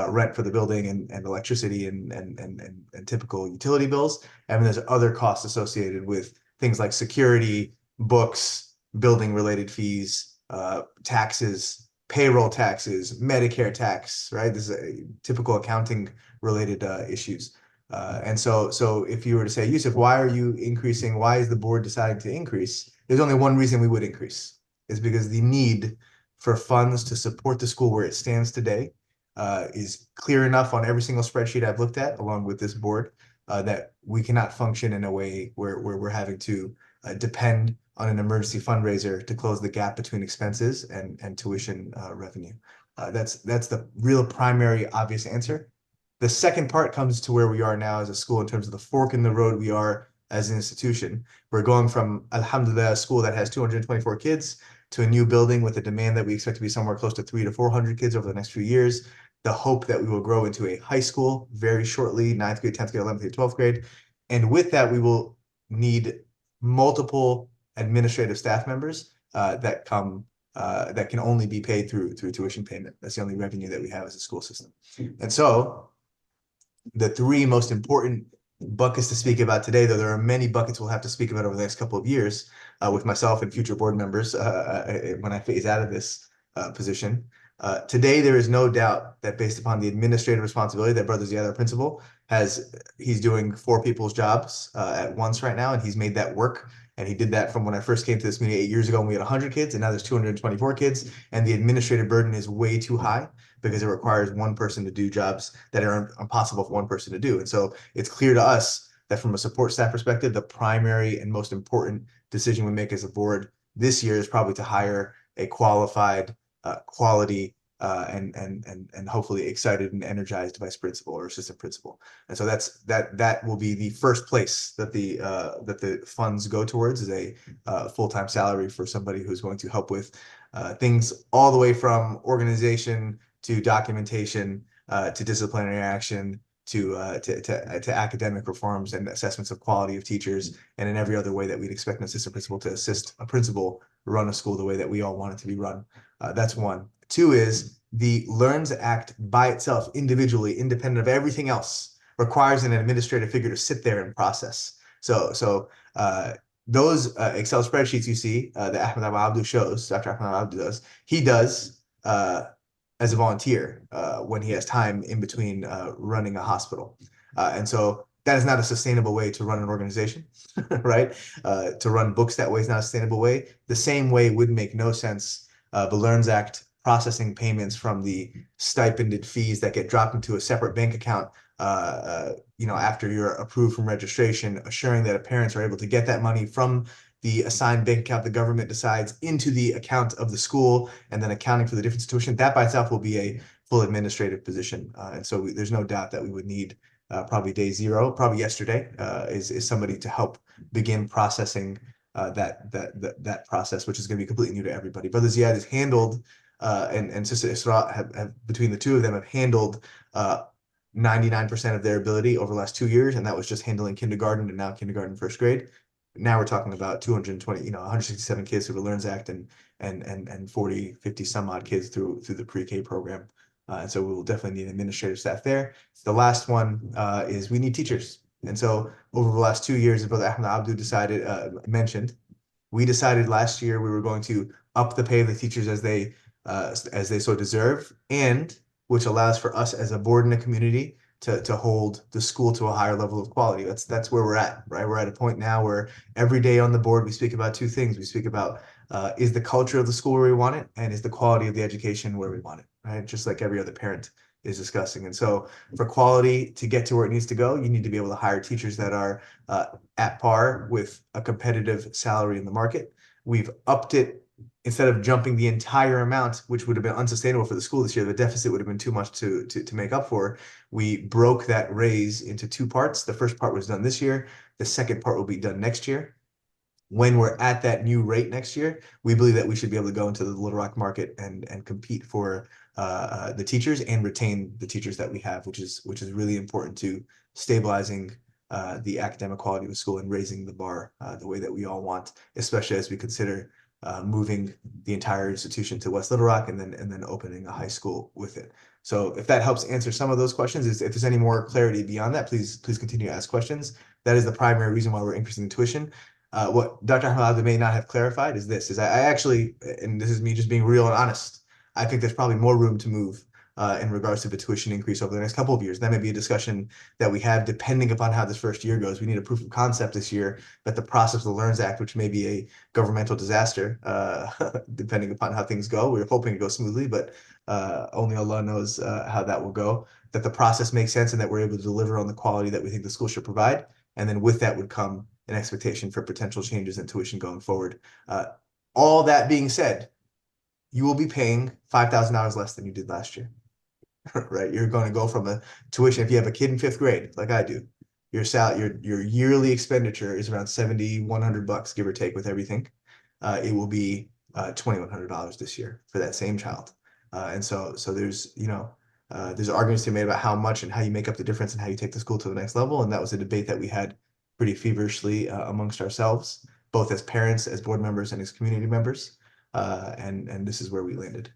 rent for the building and electricity and typical utility bills. And then there's other costs associated with things like security, books, building related fees, taxes, payroll taxes, Medicare tax, right? This is a typical accounting related issues. And so if you were to say, Yusuf, why are you increasing? Why is the board deciding to increase? There's only one reason we would increase, is because the need for funds to support the school where it stands today is clear enough on every single spreadsheet I've looked at, along with this board, that we cannot function in a way where we're having to depend on an emergency fundraiser to close the gap between expenses and tuition revenue. That's the real primary obvious answer. The second part comes to where we are now as a school in terms of the fork in the road we are as an institution. We're going from, alhamdulillah, a school that has 224 kids to a new building with a demand that we expect to be somewhere close to 300 to 400 kids over the next few years. The hope that we will grow into a high school very shortly, 9th grade, 10th grade, 11th grade, 12th grade. And with that, we will need multiple administrative staff members that can only be paid through tuition payment. That's the only revenue that we have as a school system. And so the three most important buckets to speak about today, though there are many buckets we'll have to speak about over the next couple of years with myself and future board members when I phase out of this position. Today, there is no doubt that based upon the administrative responsibility that Brother Ziad, our principal, he's doing 4 people's jobs at once right now, and he's made that work. And he did that from when I first came to this community 8 years ago when we had 100 kids, and now there's 224 kids. And the administrative burden is way too high because it requires one person to do jobs that are impossible for one person to do. And so it's clear to us that from a support staff perspective, the primary and most important decision we make as a board this year is probably to hire a qualified, quality, and hopefully excited and energized vice principal or assistant principal. And so that will be the first place that the funds go towards, is a full-time salary for somebody who's going to help with things all the way from organization to documentation to disciplinary action to academic reforms and assessments of quality of teachers, and in every other way that we'd expect an assistant principal to assist a principal run a school the way that we all want it to be run. That's one. 2 is the LEARNS Act by itself, individually, independent of everything else, requires an administrative figure to sit there and process. So those Excel spreadsheets you see that Ahmed Abu Abdu shows, Dr. Ahmed Abu Abdu does, he does as a volunteer when he has time in between running a hospital. And so that is not a sustainable way to run an organization, right? To run books that way is not a sustainable way. The same way would make no sense. The LEARNS Act processing payments from the stipended fees that get dropped into a separate bank account, after you're approved from registration, assuring that parents are able to get that money from the assigned bank account the government decides into the account of the school, and then accounting for the difference in tuition. That by itself will be a full administrative position. And so there's no doubt that we would need probably day 0, probably yesterday, is somebody to help begin processing that process, which is going to be completely new to everybody. Brother Ziad has handled and Sister Isra have between the two of them have handled 99% of their ability over the last 2 years, and that was just handling kindergarten and now kindergarten 1st grade. Now we're talking about 220, 167 kids through the LEARNS Act and 40, 50 some odd kids through the pre-K program. And so we will definitely need administrative staff there. The last one is we need teachers. And so over the last 2 years, as Brother Ahmed Abdu mentioned, we decided last year we were going to up the pay of the teachers as they so deserve, and which allows for us as a board and a community to hold the school to a higher level of quality. That's where we're at, right? We're at a point now where every day on the board we speak about two things. We speak about is the culture of the school where we want it, and is the quality of the education where we want it, right? Just like every other parent is discussing. And so for quality to get to where it needs to go, you need to be able to hire teachers that are at par with a competitive salary in the market. We've upped it. Instead of jumping the entire amount, which would have been unsustainable for the school this year, the deficit would have been too much to make up for. We broke that raise into two parts. The first part was done this year. The second part will be done next year. When we're at that new rate next year, we believe that we should be able to go into the Little Rock market and compete for the teachers and retain the teachers that we have, which is really important to stabilizing the academic quality of the school and raising the bar the way that we all want, especially as we consider moving the entire institution to West Little Rock and then opening a high school with it. So if that helps answer some of those questions, if there's any more clarity beyond that, please continue to ask questions. That is the primary reason why we're increasing the tuition. What Dr. Ahmed may not have clarified is this: I actually, and this is me just being real and honest, I think there's probably more room to move in regards to the tuition increase over the next couple of years. That may be a discussion that we have depending upon how this first year goes. We need a proof of concept this year that the process of the LEARNS Act, which may be a governmental disaster, depending upon how things go. We're hoping it goes smoothly, but only Allah knows how that will go. That the process makes sense and that we're able to deliver on the quality that we think the school should provide. And then with that would come an expectation for potential changes in tuition going forward. All that being said, you will be paying $5,000 less than you did last year. Right? You're going to go from a tuition, if you have a kid in 5th grade, like I do, your yearly expenditure is around $7,100, give or take, with everything. It will be $2,100 this year for that same child. And so there's, there's arguments to be made about how much and how you make up the difference and how you take the school to the next level. And that was a debate that we had pretty feverishly amongst ourselves, both as parents, as board members, and as community members. And this is where we landed.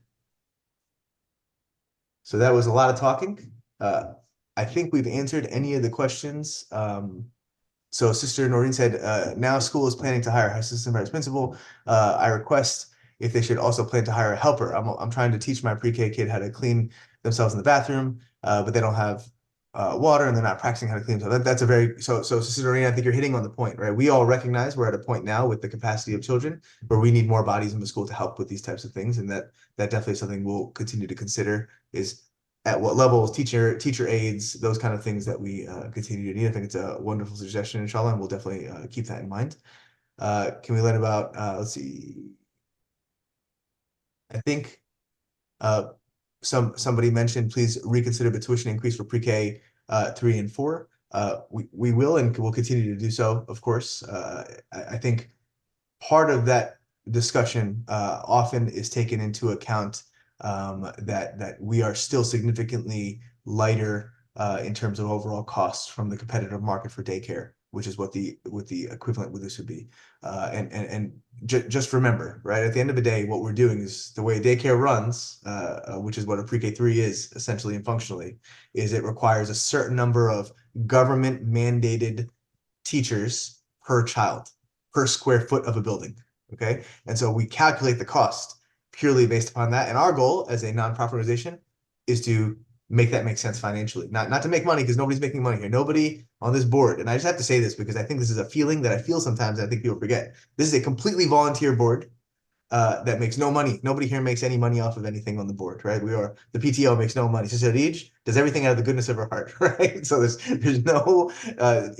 So that was a lot of talking. I think we've answered any of the questions. So Sister Noreen said, now school is planning to hire assistant vice principal. I request if they should also plan to hire a helper. I'm trying to teach my pre-K kid how to clean themselves in the bathroom, but they don't have water and they're not practicing how to clean. So that's a very, so Sister Noreen, I think you're hitting on the point, right? We all recognize we're at a point now with the capacity of children where we need more bodies in the school to help with these types of things. And that definitely is something we'll continue to consider, is at what levels, teacher aides, those kind of things that we continue to need. I think it's a wonderful suggestion, inshallah, and we'll definitely keep that in mind. Can we learn about, let's see, I think somebody mentioned, please reconsider the tuition increase for pre-K 3 and 4. We will and will continue to do so, of course. I think part of that discussion often is taken into account that we are still significantly lighter in terms of overall costs from the competitive market for daycare, which is what the equivalent with this would be. And just remember, right, at the end of the day, what we're doing is the way daycare runs, which is what a pre-K 3 is essentially and functionally, is it requires a certain number of government mandated teachers per child, per square foot of a building. Okay. And so we calculate the cost purely based upon that. And our goal as a nonprofit organization is to make that make sense financially, not to make money, because nobody's making money here. Nobody on this board, and I just have to say this because I think this is a feeling that I feel sometimes, and I think people forget. This is a completely volunteer board that makes no money. Nobody here makes any money off of anything on the board, right? The PTO makes no money. Sister Rij does everything out of the goodness of her heart, right? So there's no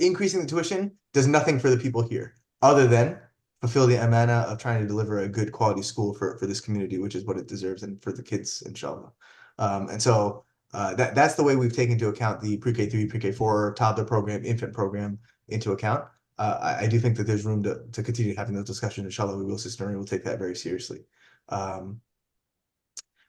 increasing the tuition does nothing for the people here other than fulfill the amana of trying to deliver a good quality school for this community, which is what it deserves, and for the kids, inshallah. And so that's the way we've taken into account the pre-K 3, pre-K 4, toddler program, infant program into account. I do think that there's room to continue having those discussions. Inshallah, we will. Sister Maria will take that very seriously.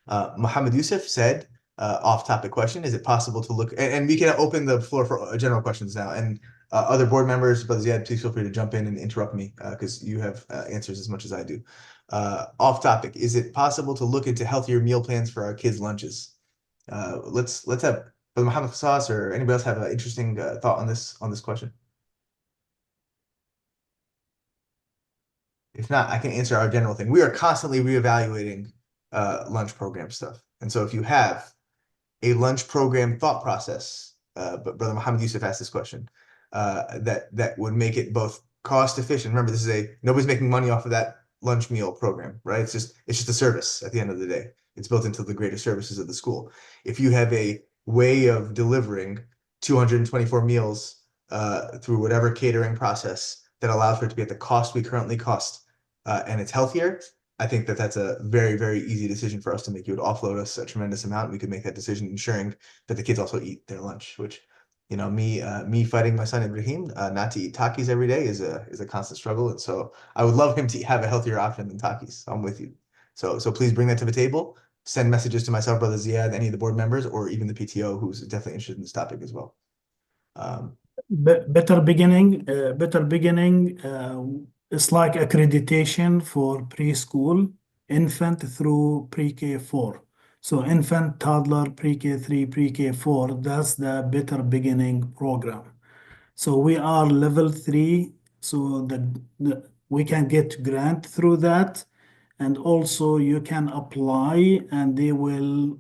Muhammad Yusuf said, off-topic question, is it possible to look, and we can open the floor for general questions now, and other board members, Brother Ziad, please feel free to jump in and interrupt me because you have answers as much as I do. Off-topic, is it possible to look into healthier meal plans for our kids' lunches? Let's have Brother Muhammad Qasas or anybody else have an interesting thought on this question? If not, I can answer our general thing. We are constantly reevaluating lunch program stuff. And so if you have a lunch program thought process, but Brother Muhammad Yusuf asked this question, that would make it both cost efficient. Remember, this is nobody's making money off of that lunch meal program, right? It's just a service at the end of the day. It's built into the greater services of the school. If you have a way of delivering 224 meals through whatever catering process that allows for it to be at the cost we currently cost, and it's healthier, I think that that's a very, very easy decision for us to make. You would offload us a tremendous amount. We could make that decision, ensuring that the kids also eat their lunch, which, me fighting my son Ibrahim not to eat Takis every day is a constant struggle. And so I would love him to have a healthier option than Takis. I'm with you. So please bring that to the table. Send messages to myself, Brother Ziad, any of the board members, or even the PTO, who's definitely interested in this topic as well. Better beginning. It's like accreditation for preschool, infant through pre-K 4. So infant, toddler, pre-K 3, pre-K 4, that's the better beginning program. So we are level 3, so we can get grant through that. And also you can apply and they will,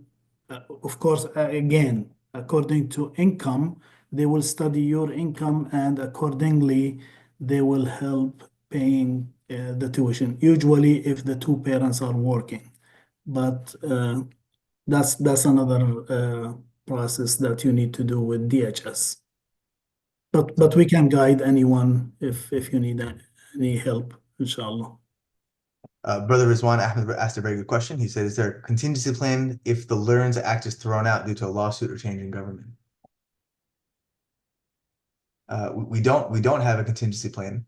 of course, again, according to income, they will study your income and accordingly, they will help paying the tuition, usually if the two parents are working. But that's another process that you need to do with DHS. But we can guide anyone if you need any help, inshallah. Brother Rizwan Ahmed asked a very good question. He said, is there a contingency plan if the Learns Act is thrown out due to a lawsuit or change in government? We don't have a contingency plan.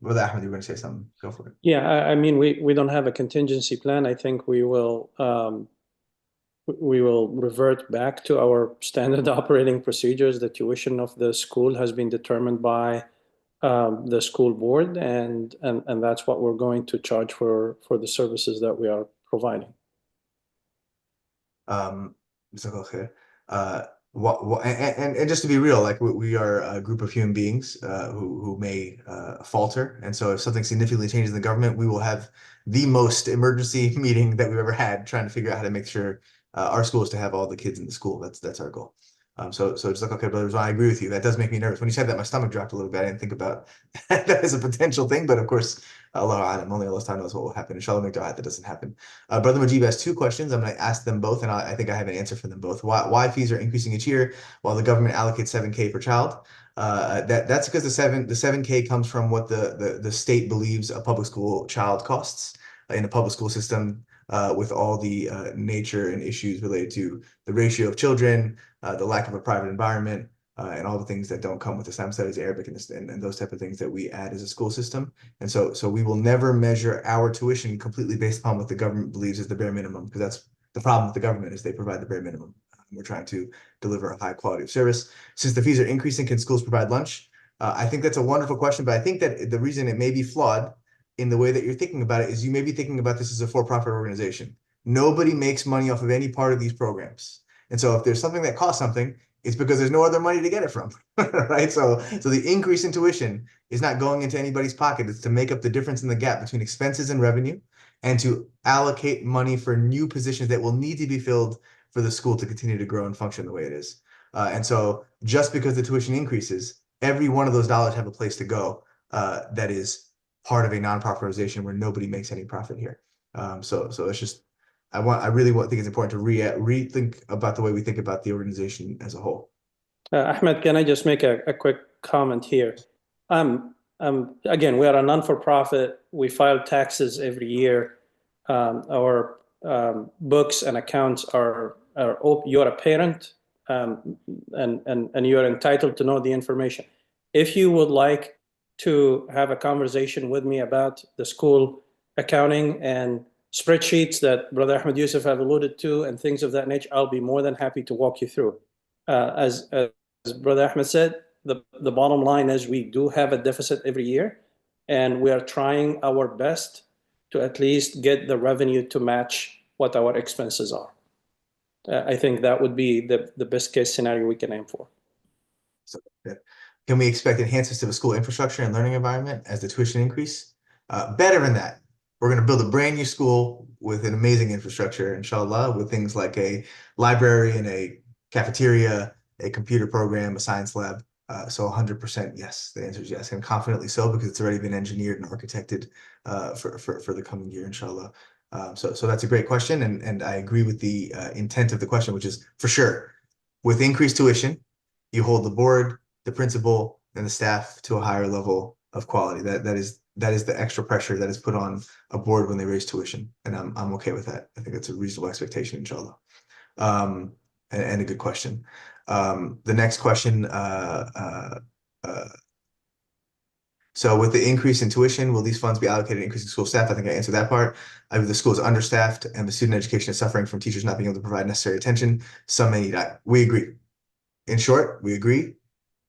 Brother Ahmed, you were going to say something. Go for it. Yeah, I mean, we don't have a contingency plan. I think we will revert back to our standard operating procedures. The tuition of the school has been determined by the school board, and that's what we're going to charge for the services that we are providing. And just to be real, like we are a group of human beings who may falter, and so if something significantly changes in the government, we will have the most emergency meeting that we've ever had, trying to figure out how to make sure our school is to have all the kids in the school. That's our goal. So just like, okay, brothers, I agree with you. That does make me nervous. When you said that, my stomach dropped a little bit. I didn't think about that as a potential thing, but of course, Allah Alam, only Allah knows what will happen. Inshallah, make dua that doesn't happen. Brother Mujib has 2 questions. I'm going to ask them both, and I think I have an answer for them both. Why fees are increasing each year while the government allocates 7K per child? That's because the 7K comes from what the state believes a public school child costs in a public school system, with all the nature and issues related to the ratio of children, the lack of a private environment, and all the things that don't come with Islam studies, Arabic, and those type of things that we add as a school system. And so we will never measure our tuition completely based upon what the government believes is the bare minimum, because that's the problem with the government, is they provide the bare minimum. We're trying to deliver a high quality of service. Since the fees are increasing, can schools provide lunch? I think that's a wonderful question, but I think that the reason it may be flawed in the way that you're thinking about it is you may be thinking about this as a for-profit organization. Nobody makes money off of any part of these programs. And so if there's something that costs something, it's because there's no other money to get it from, right? So the increase in tuition is not going into anybody's pocket. It's to make up the difference in the gap between expenses and revenue, and to allocate money for new positions that will need to be filled for the school to continue to grow and function the way it is. And so just because the tuition increases, every one of those dollars have a place to go that is part of a nonprofit organization where nobody makes any profit here. So it's just, I really think it's important to rethink about the way we think about the organization as a whole. Ahmed, can I just make a quick comment here? Again, we are a non-for-profit. We file taxes every year. Our books and accounts are open. You're a parent, and you're entitled to know the information. If you would like to have a conversation with me about the school accounting and spreadsheets that Brother Ahmed Yusuf have alluded to and things of that nature, I'll be more than happy to walk you through. As Brother Ahmed said, the bottom line is we do have a deficit every year, and we are trying our best to at least get the revenue to match what our expenses are. I think that would be the best case scenario we can aim for. So, can we expect enhancements to the school infrastructure and learning environment as the tuition increase? Better than that. We're going to build a brand new school with an amazing infrastructure, inshallah, with things like a library and a cafeteria, a computer program, a science lab. So 100% yes, the answer is yes, and confidently so because it's already been engineered and architected for the coming year, inshallah. So that's a great question, and I agree with the intent of the question, which is for sure, with increased tuition, you hold the board, the principal, and the staff to a higher level of quality. That is the extra pressure that is put on a board when they raise tuition, and I'm okay with that. I think that's a reasonable expectation, inshallah. And a good question. The next question. So with the increase in tuition, will these funds be allocated to increasing school staff? I think I answered that part. I believe the school is understaffed and the student education is suffering from teachers not being able to provide necessary attention. Some may need. We agree. In short, we agree,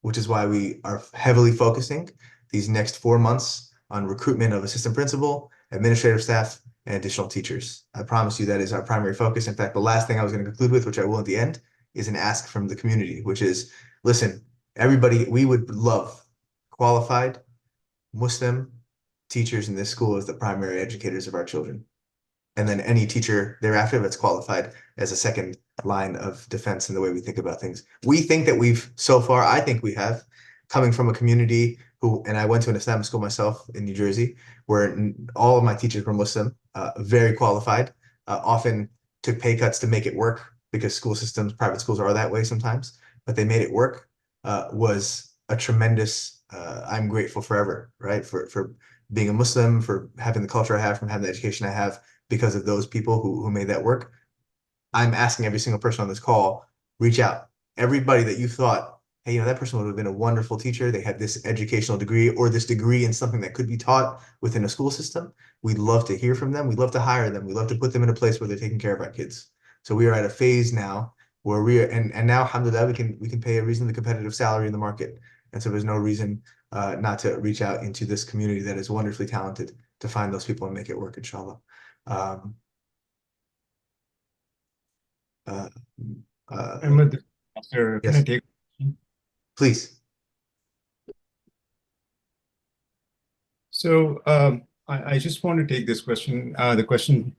which is why we are heavily focusing these next 4 months on recruitment of assistant principal, administrative staff, and additional teachers. I promise you that is our primary focus. In fact, the last thing I was going to conclude with, which I will at the end, is an ask from the community, which is, listen, everybody, we would love qualified Muslim teachers in this school as the primary educators of our children. And then any teacher thereafter that's qualified as a second line of defense in the way we think about things. We think that I think we have, coming from a community and I went to an Islamic school myself in New Jersey, where all of my teachers were Muslim, very qualified, often took pay cuts to make it work because school systems, private schools are that way sometimes, but they made it work, was a tremendous, I'm grateful forever, right? For being a Muslim, for having the culture I have, from having the education I have, because of those people who made that work. I'm asking every single person on this call, reach out. Everybody that you thought, hey, that person would have been a wonderful teacher. They had this educational degree or this degree in something that could be taught within a school system. We'd love to hear from them. We'd love to hire them. We'd love to put them in a place where they're taking care of our kids. So we are at a phase now where and now, alhamdulillah, we can pay a reasonably competitive salary in the market. And so there's no reason not to reach out into this community that is wonderfully talented to find those people and make it work, inshallah. Ahmed, can I Yes, take? please. So I just want to take this question. The question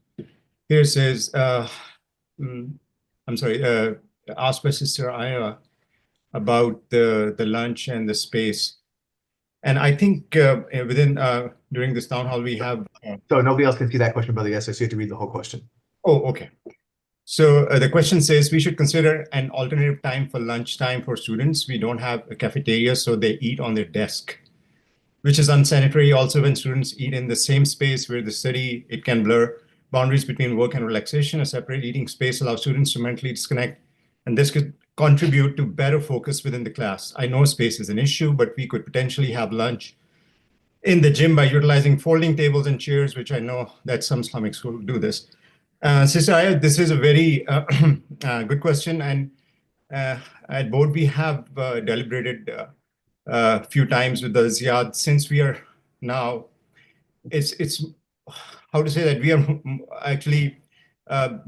here says, I'm sorry, asked by Sister Aya about the lunch and the space. And I think during this town hall, we have. So nobody else can see that question, brother. Yes, so you have to read the whole question. Oh, okay. So the question says we should consider an alternative time for lunchtime for students. We don't have a cafeteria, so they eat on their desk, which is unsanitary. Also, when students eat in the same space where they study, it can blur boundaries between work and relaxation. A separate eating space allows students to mentally disconnect, and this could contribute to better focus within the class. I know space is an issue, but we could potentially have lunch in the gym by utilizing folding tables and chairs, which I know that some Islamic schools do this. Sister Aya, this is a very good question, and at board we have deliberated a few times with the Ziyad. Since we are now, it's how to say that we are actually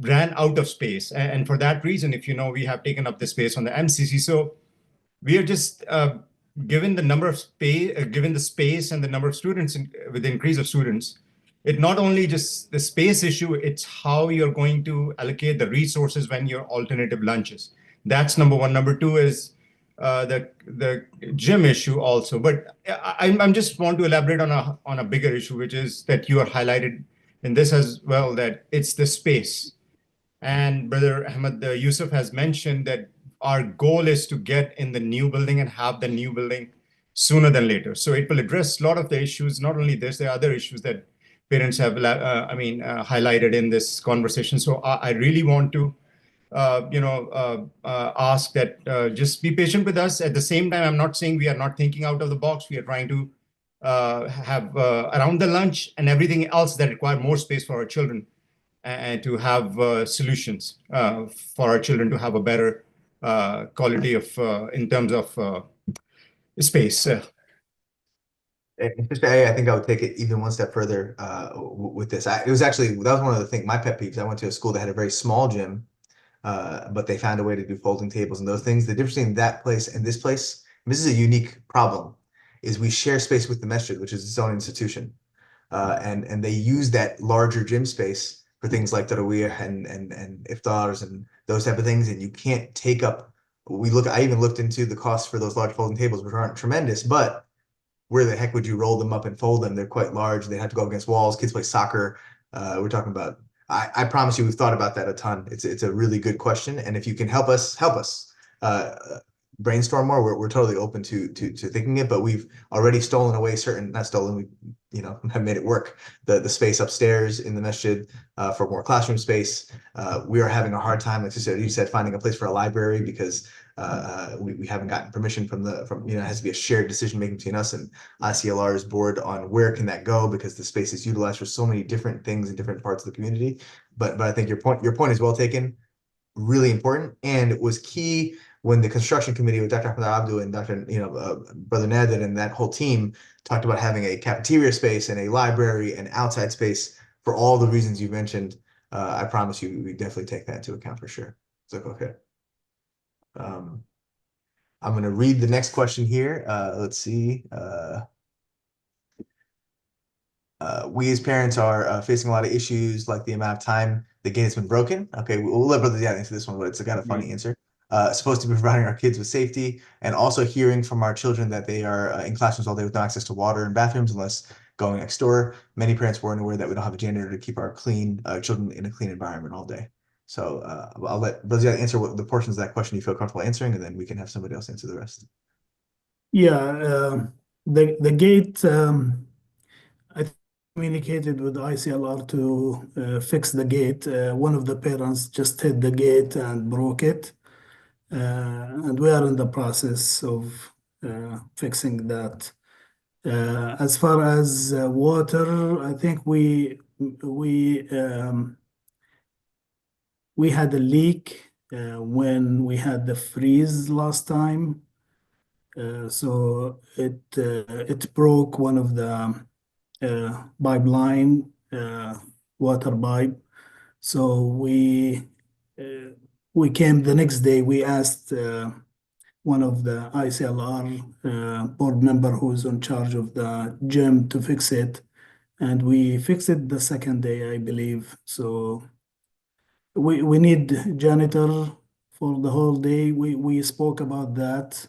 ran out of space, and for that reason, if you know, we have taken up the space on the MCC. So we are just given the number of space, given the space and the number of students with the increase of students. It not only just the space issue, it's how you're going to allocate the resources when your alternative lunches. That's number one. Number two is the gym issue also. But I'm just want to elaborate on a bigger issue, which is that you are highlighted in this as well, that it's the space. And Brother Ahmed Yusuf has mentioned that our goal is to get in the new building and have the new building sooner than later. So it will address a lot of the issues. Not only this, there are other issues that parents have, highlighted in this conversation. So I really want to, ask that just be patient with us. At the same time, I'm not saying we are not thinking out of the box. We are trying to have around the lunch and everything else that require more space for our children, and to have solutions for our children to have a better quality of in terms of space. And I think I would take it even one step further with this. That was one of the things, my pet peeves. I went to a school that had a very small gym, but they found a way to do folding tables and those things. The difference between that place and this place, and this is a unique problem, is we share space with the masjid, which is its own institution. And they use that larger gym space for things like tarawih and iftars and those type of things. And you can't take up. I even looked into the costs for those large folding tables, which aren't tremendous, but where the heck would you roll them up and fold them? They're quite large. They have to go against walls. Kids play soccer. We're talking about. I promise you, we've thought about that a ton. It's a really good question, and if you can help us, brainstorm more. We're totally open to thinking it, but we've already stolen away not stolen. We have made it work. The space upstairs in the masjid for more classroom space. We are having a hard time, like you said, finding a place for a library because we haven't gotten permission from it has to be a shared decision making between us and ICLR's board on where can that go, because the space is utilized for so many different things in different parts of the community. But I think your point is well taken, really important, and it was key when the construction committee with Dr. Ahmed Abdu and Dr. Brother Nader and that whole team talked about having a cafeteria space and a library and outside space for all the reasons you mentioned. I promise you, we definitely take that into account for sure. So okay. I'm going to read the next question here. Let's see. We as parents are facing a lot of issues, like the amount of time the gate has been broken. Okay, we'll let Brother Ziad answer this one, but it's got a funny answer. Supposed to be providing our kids with safety, and also hearing from our children that they are in classrooms all day with no access to water and bathrooms unless going next door. Many parents weren't aware that we don't have a janitor to keep our children in a clean environment all day. So I'll let Brother Ziad answer the portions of that question you feel comfortable answering, and then we can have somebody else answer the rest. Yeah, the gate, I communicated with ICLR to fix the gate. One of the parents just hit the gate and broke it. And we are in the process of fixing that. As far as water, I think we had a leak when we had the freeze last time. So it broke one of the pipeline, water pipe. So we came the next day. We asked one of the ICLR board member who's in charge of the gym to fix it, and we fixed it the second day, I believe. So we need janitor for the whole day. We spoke about that.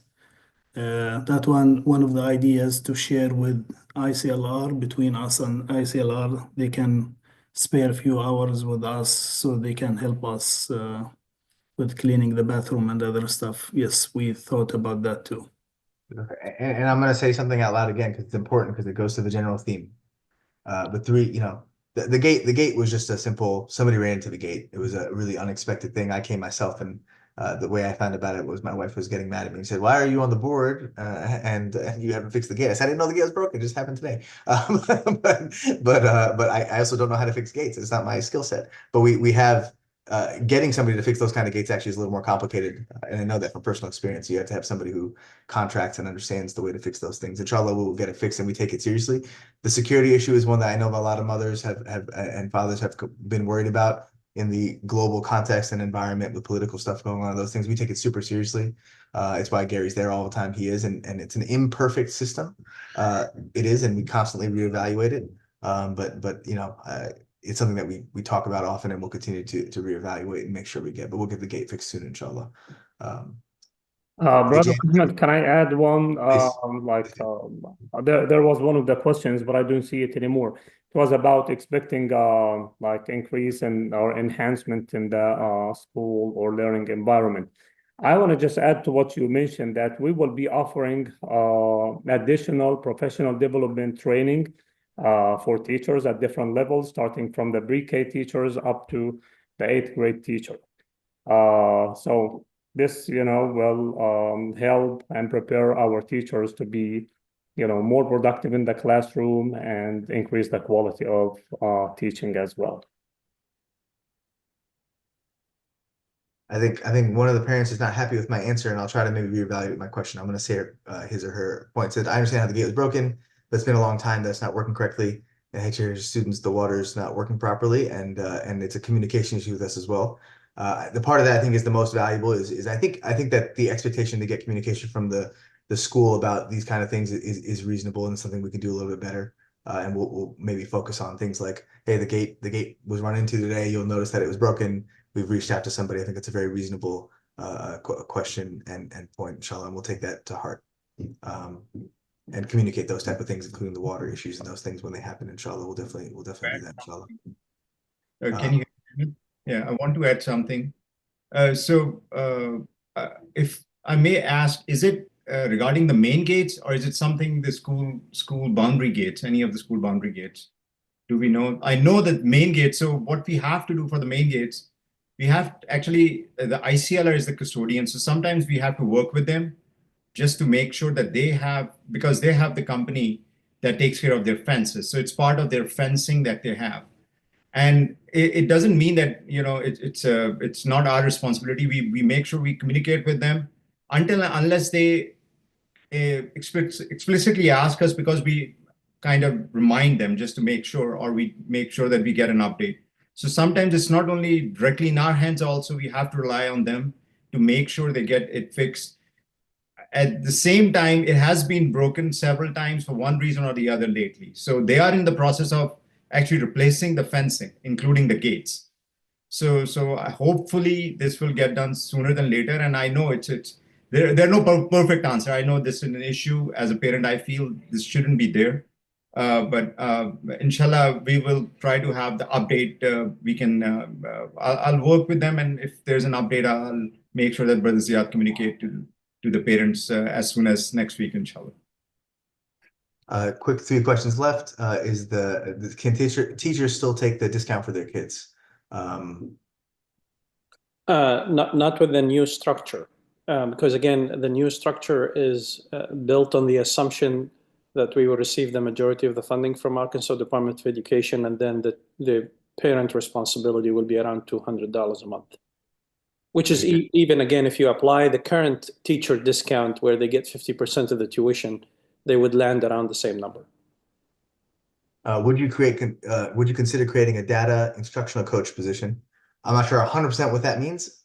That one of the ideas to share with ICLR, between us and ICLR. They can spare a few hours with us so they can help us with cleaning the bathroom and other stuff. Yes, we thought about that too. Okay. And I'm going to say something out loud again because it's important, because it goes to the general theme. The gate was just a simple, somebody ran into the gate. It was a really unexpected thing. I came myself, and the way I found about it was my wife was getting mad at me and said, "Why are you on the board and you haven't fixed the gate?" I said, "I didn't know the gate was broken. It just happened today." But I also don't know how to fix gates. It's not my skill set. But we have getting somebody to fix those kind of gates actually is a little more complicated. And I know that from personal experience. You have to have somebody who contracts and understands the way to fix those things. Inshallah, we'll get it fixed, and we take it seriously. The security issue is one that I know a lot of mothers have and fathers have been worried about in the global context and environment with political stuff going on. Those things, we take it super seriously. It's why Gary's there all the time. He is, and it's an imperfect system. It is, and we constantly reevaluate it. But it's something that we talk about often, and we'll continue to reevaluate and make sure we get. But we'll get the gate fixed soon, inshallah. Brother Ahmed, can I add one? Please. There was one of the questions, but I don't see it anymore. It was about expecting increase in or enhancement in the school or learning environment. I want to just add to what you mentioned that we will be offering additional professional development training for teachers at different levels, starting from the pre-K teachers up to the 8th grade teacher. So this, will help and prepare our teachers to be, more productive in the classroom and increase the quality of teaching as well. I think one of the parents is not happy with my answer, and I'll try to maybe reevaluate my question. I'm going to say his or her point. Said, I understand how the gate was broken, but it's been a long time that's not working correctly. And HR's students, the water is not working properly, and it's a communication issue with us as well. The part of that I think is the most valuable is I think that the expectation to get communication from the school about these kind of things is reasonable and something we can do a little bit better. And we'll maybe focus on things like, hey, the gate was run into today. You'll notice that it was broken. We've reached out to somebody. I think it's a very reasonable question and point, inshallah, and we'll take that to heart. And communicate those type of things, including the water issues and those things when they happen, inshallah. We'll definitely do that, inshallah. Can you hear me? Yeah, I want to add something. If I may ask, is it regarding the main gates, or is it something the school boundary gates, any of the school boundary gates? Do we know? I know that main gates. So what we have to do for the main gates, we have actually the ICLR is the custodian. So sometimes we have to work with them just to make sure that they have, because they have the company that takes care of their fences. So it's part of their fencing that they have. And it doesn't mean that, you know, it's not our responsibility. We make sure we communicate with them unless they explicitly ask us, because we kind of remind them just to make sure, or we make sure that we get an update. So sometimes it's not only directly in our hands, also we have to rely on them to make sure they get it fixed. At the same time, it has been broken several times for one reason or the other lately. So they are in the process of actually replacing the fencing, including the gates. So hopefully this will get done sooner than later. And I know there are no perfect answer. I know this is an issue. As a parent, I feel this shouldn't be there. But inshallah, we will try to have the update. I'll work with them, and if there's an update, I'll make sure that Brother Ziad communicate to the parents as soon as next week, inshallah. Quick 3 questions left. Can teachers still take the discount for their kids? Not with the new structure, because again, the new structure is built on the assumption that we will receive the majority of the funding from Arkansas Department of Education, and then the parent responsibility will be around $200 a month. Which is even, again, if you apply the current teacher discount where they get 50% of the tuition, they would land around the same number. Would you consider creating a data instructional coach position? I'm not sure 100% what that means.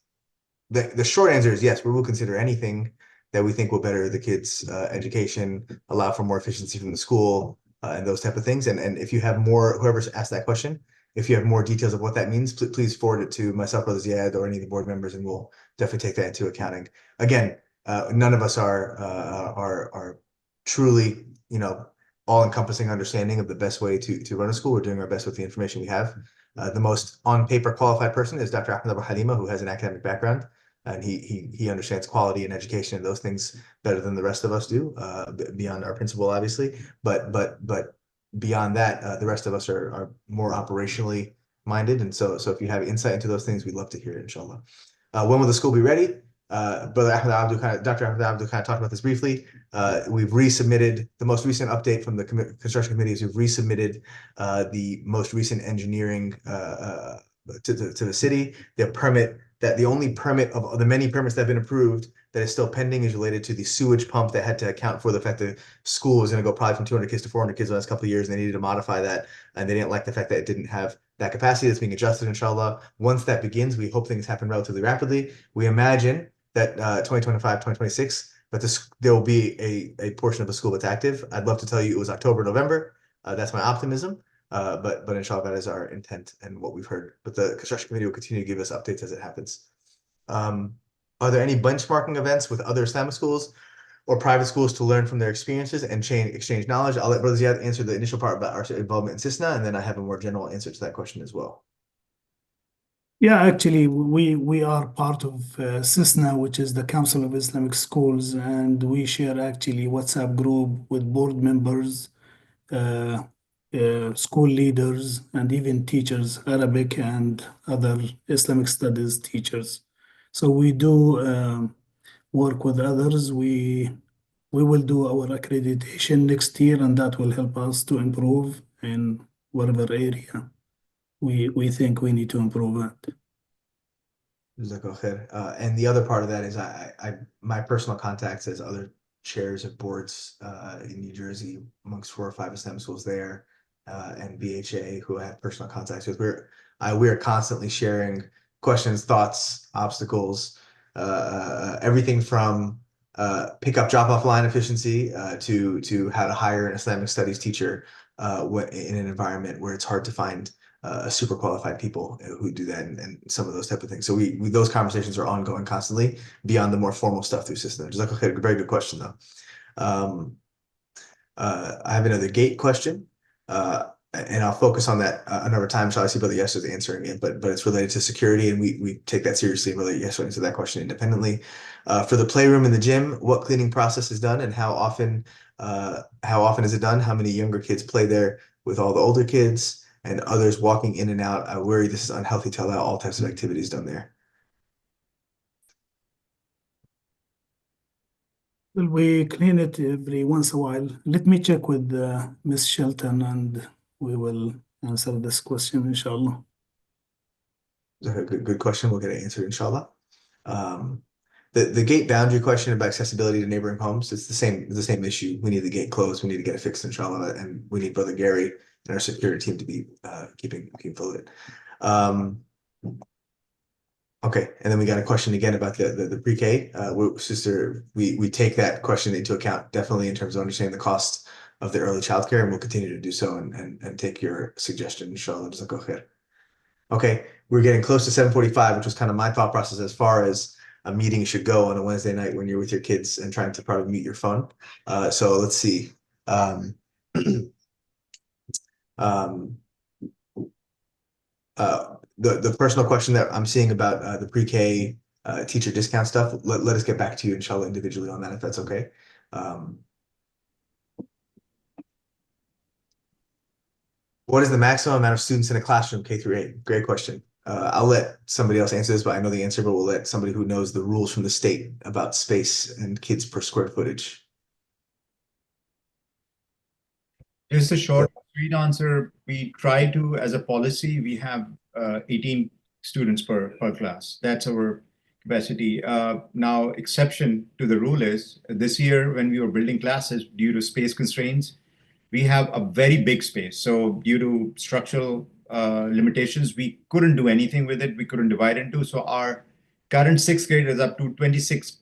The short answer is yes, we will consider anything that we think will better the kids' education, allow for more efficiency from the school, and those type of things. And if you have more, whoever's asked that question, if you have more details of what that means, please forward it to myself, Brother Ziad, or any of the board members, and we'll definitely take that into accounting. Again, none of us are truly, you know, all-encompassing understanding of the best way to run a school. We're doing our best with the information we have. The most on-paper qualified person is Dr. Ahmed Abu Halima, who has an academic background, and he understands quality and education and those things better than the rest of us do, beyond our principal, obviously. But beyond that, the rest of us are more operationally minded, and so if you have insight into those things, we'd love to hear it, inshallah. When will the school be ready? Dr. Ahmed Abdu kind of talked about this briefly. We've resubmitted the most recent update from the construction committees. We've resubmitted the most recent engineering to the city. The only permit of the many permits that have been approved that is still pending is related to the sewage pump that had to account for the fact that school was going to go probably from 200 kids to 400 kids in the last couple of years, and they needed to modify that, and they didn't like the fact that it didn't have that capacity. That's being adjusted, inshallah. Once that begins, we hope things happen relatively rapidly. We imagine that 2025, 2026, but there will be a portion of the school that's active. I'd love to tell you it was October, November. That's my optimism. But inshallah, that is our intent and what we've heard. But the construction committee will continue to give us updates as it happens. Are there any benchmarking events with other Islamic schools or private schools to learn from their experiences and exchange knowledge? I'll let Brother Ziad answer the initial part about our involvement in CISNA, and then I have a more general answer to that question as well. Yeah, actually, we are part of CISNA, which is the Council of Islamic Schools, and we share actually WhatsApp group with board members, school leaders, and even teachers, Arabic and other Islamic studies teachers. So we do work with others. We will do our accreditation next year, and that will help us to improve in whatever area we think we need to improve at. And the other part of that is my personal contacts as other chairs of boards in New Jersey amongst 4 or 5 Islamic schools there, and BHA, who I have personal contacts with. We are constantly sharing questions, thoughts, obstacles, everything from pick-up drop-off line efficiency to how to hire an Islamic studies teacher in an environment where it's hard to find super qualified people who do that, and some of those type of things. So we those conversations are ongoing constantly beyond the more formal stuff through system. Just like, okay, very good question though. I have another gate question, and I'll focus on that another time. So I see Brother Yes is answering it, but it's related to security, and we take that seriously. Brother Yes will answer that question independently. For the playroom in the gym, what cleaning process is done, and how often is it done? How many younger kids play there with all the older kids and others walking in and out? I worry this is unhealthy to allow all types of activities done there. Well, we clean it every once a while. Let me check with Miss Shelton, and we will answer this question, inshallah. Good question. We'll get it answered, inshallah. The gate boundary question about accessibility to neighboring homes, it's the same issue. We need the gate closed. We need to get it fixed, inshallah, and we need Brother Gary and our security team to be keeping fluid. Okay, and then we got a question again about the pre-K. Sister, we take that question into account definitely in terms of understanding the cost of the early childcare, and we'll continue to do so and take your suggestion, inshallah. Okay, we're getting close to 7:45, which was kind of my thought process as far as a meeting should go on a Wednesday night when you're with your kids and trying to probably mute your phone. So let's see. The personal question that I'm seeing about the pre-K teacher discount stuff, let us get back to you, inshallah, individually on that, if that's okay. What is the maximum amount of students in a classroom, K through 8? Great question. I'll let somebody else answer this, but I know the answer, but we'll let somebody who knows the rules from the state about space and kids per square footage. Just a short, sweet answer. We try to, as a policy, we have 18 students per class. That's our capacity. Now, exception to the rule is this year when we were building classes due to space constraints, we have a very big space. So due to structural limitations, we couldn't do anything with it. We couldn't divide into. So our current 6th grade is up to 26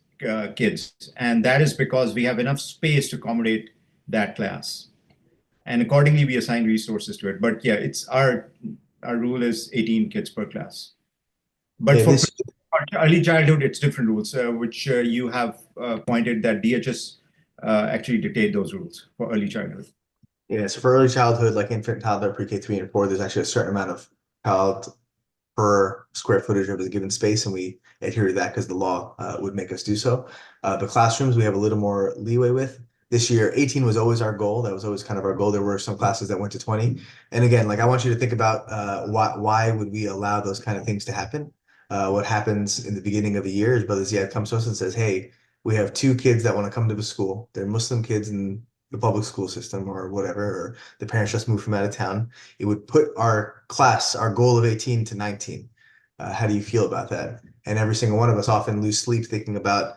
kids. And that is because we have enough space to accommodate that class. And accordingly, we assign resources to it. But yeah, it's our rule is 18 kids per class. But for early childhood, it's different rules, which you have pointed that DHS actually dictate those rules for early childhood. Yeah, so for early childhood, like infant, toddler, pre-K 3 and 4, there's actually a certain amount of child per square footage of a given space, and we adhere to that because the law would make us do so. The classrooms we have a little more leeway with. This year, 18 was always our goal. That was always kind of our goal. There were some classes that went to 20. And again, like I want you to think about why would we allow those kind of things to happen? What happens in the beginning of the year is Brother Ziad comes to us and says, hey, we have 2 kids that want to come to the school. They're Muslim kids in the public school system or whatever, or the parents just moved from out of town. It would put our class, our goal of 18 to 19. How do you feel about that? And every single one of us often lose sleep thinking about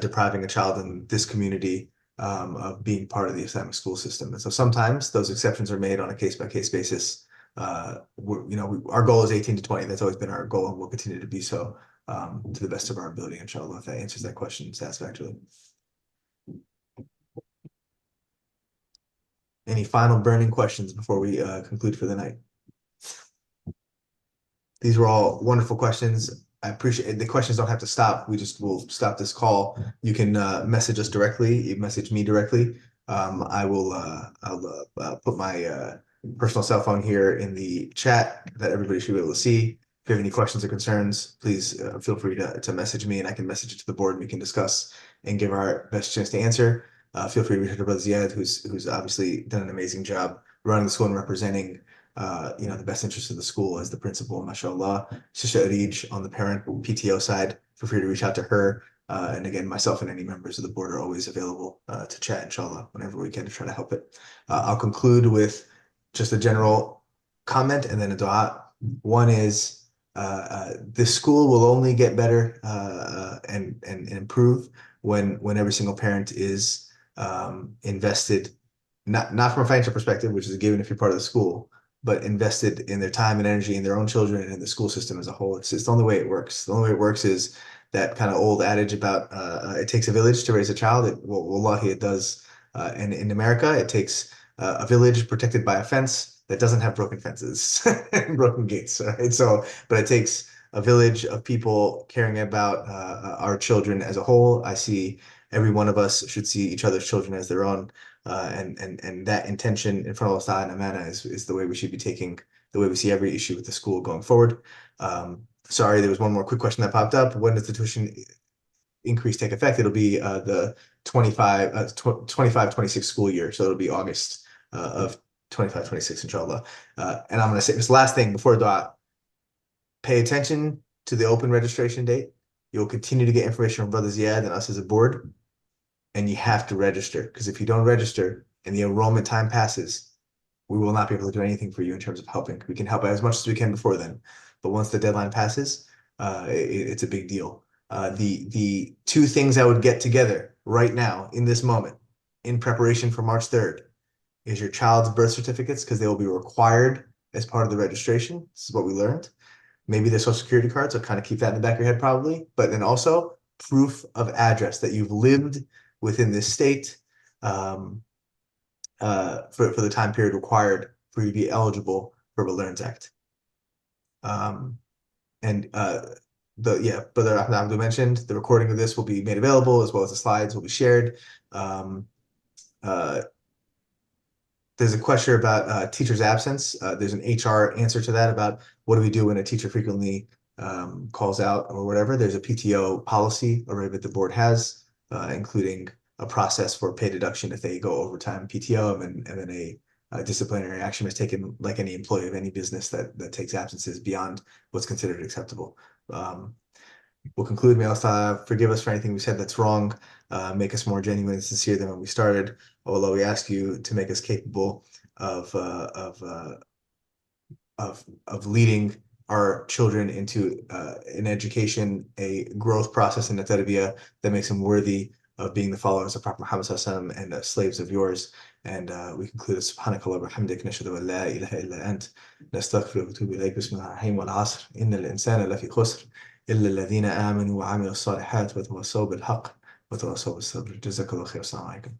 depriving a child in this community of being part of the Islamic school system. And so sometimes those exceptions are made on a case-by-case basis. Our goal is 18 to 20. That's always been our goal, and we'll continue to be so to the best of our ability, inshallah, if that answers that question satisfactorily. Any final burning questions before we conclude for the night? These were all wonderful questions. I appreciate it. The questions don't have to stop. We'll stop this call. You can message us directly. You message me directly. I'll put my personal cell phone here in the chat that everybody should be able to see. If you have any questions or concerns, please feel free to message me, and I can message it to the board, and we can discuss and give our best chance to answer. Feel free to reach out to Brother Ziad, who's obviously done an amazing job running the school and representing the best interest of the school as the principal, mashallah. Sister Arij on the parent PTO side, feel free to reach out to her. And again, myself and any members of the board are always available to chat, inshallah, whenever we can to try to help it. I'll conclude with just a general comment and then a dua. One is this school will only get better and improve when every single parent is invested, not from a financial perspective, which is a given if you're part of the school, but invested in their time and energy in their own children and in the school system as a whole. It's the only way it works. The only way it works is that kind of old adage about it takes a village to raise a child. Wallahi, it does. And in America, it takes a village protected by a fence that doesn't have broken fences and broken gates, right? So, but it takes a village of people caring about our children as a whole. I see every one of us should see each other's children as their own. And that intention in front of Allah and Amana is the way we should be taking, the way we see every issue with the school going forward. Sorry, there was one more quick question that popped up. When does the tuition increase take effect? It'll be the 25-26 school year. So it'll be August of 25-26, inshallah. And I'm going to say this last thing before dua. Pay attention to the open registration date. You'll continue to get information from Brother Ziad and us as a board. And you have to register, because if you don't register and the enrollment time passes, we will not be able to do anything for you in terms of helping. We can help as much as we can before then. But once the deadline passes, it's a big deal. The two things I would get together right now in this moment in preparation for March 3rd is your child's birth certificates, because they will be required as part of the registration. This is what we learned. Maybe the social security cards, so kind of keep that in the back of your head probably. But then also proof of address that you've lived within this state for the time period required for you to be eligible for the LEARNS Act. Brother Ahmed mentioned the recording of this will be made available, as well as the slides will be shared. There's a question about teacher's absence. There's an HR answer to that about what do we do when a teacher frequently calls out or whatever. There's a PTO policy already that the board has, including a process for pay deduction if they go overtime PTO, and then a disciplinary action is taken like any employee of any business that takes absences beyond what's considered acceptable. We'll conclude. May Allah forgive us for anything we said that's wrong, make us more genuine and sincere than when we started. Oh Allah, we ask you to make us capable of leading our children into an education, a growth process in the tarbiyah that makes them worthy of being the followers of Prophet Muhammad sallallahu alaihi wasallam and slaves of yours. And we conclude, Subhanakallah wa bihamdik, nashhadu an la ilaha illa ant, nastaghfiruka wa natubu ilayk, bismillahir rahmanir rahim, wal 'asr, innal insana lafi khusr, illa alladhina amanu wa 'amilu s-salihat wa tawassaw bil haqq wa tawassaw bis sabr. Jazakallahu khair. Assalamu alaikum.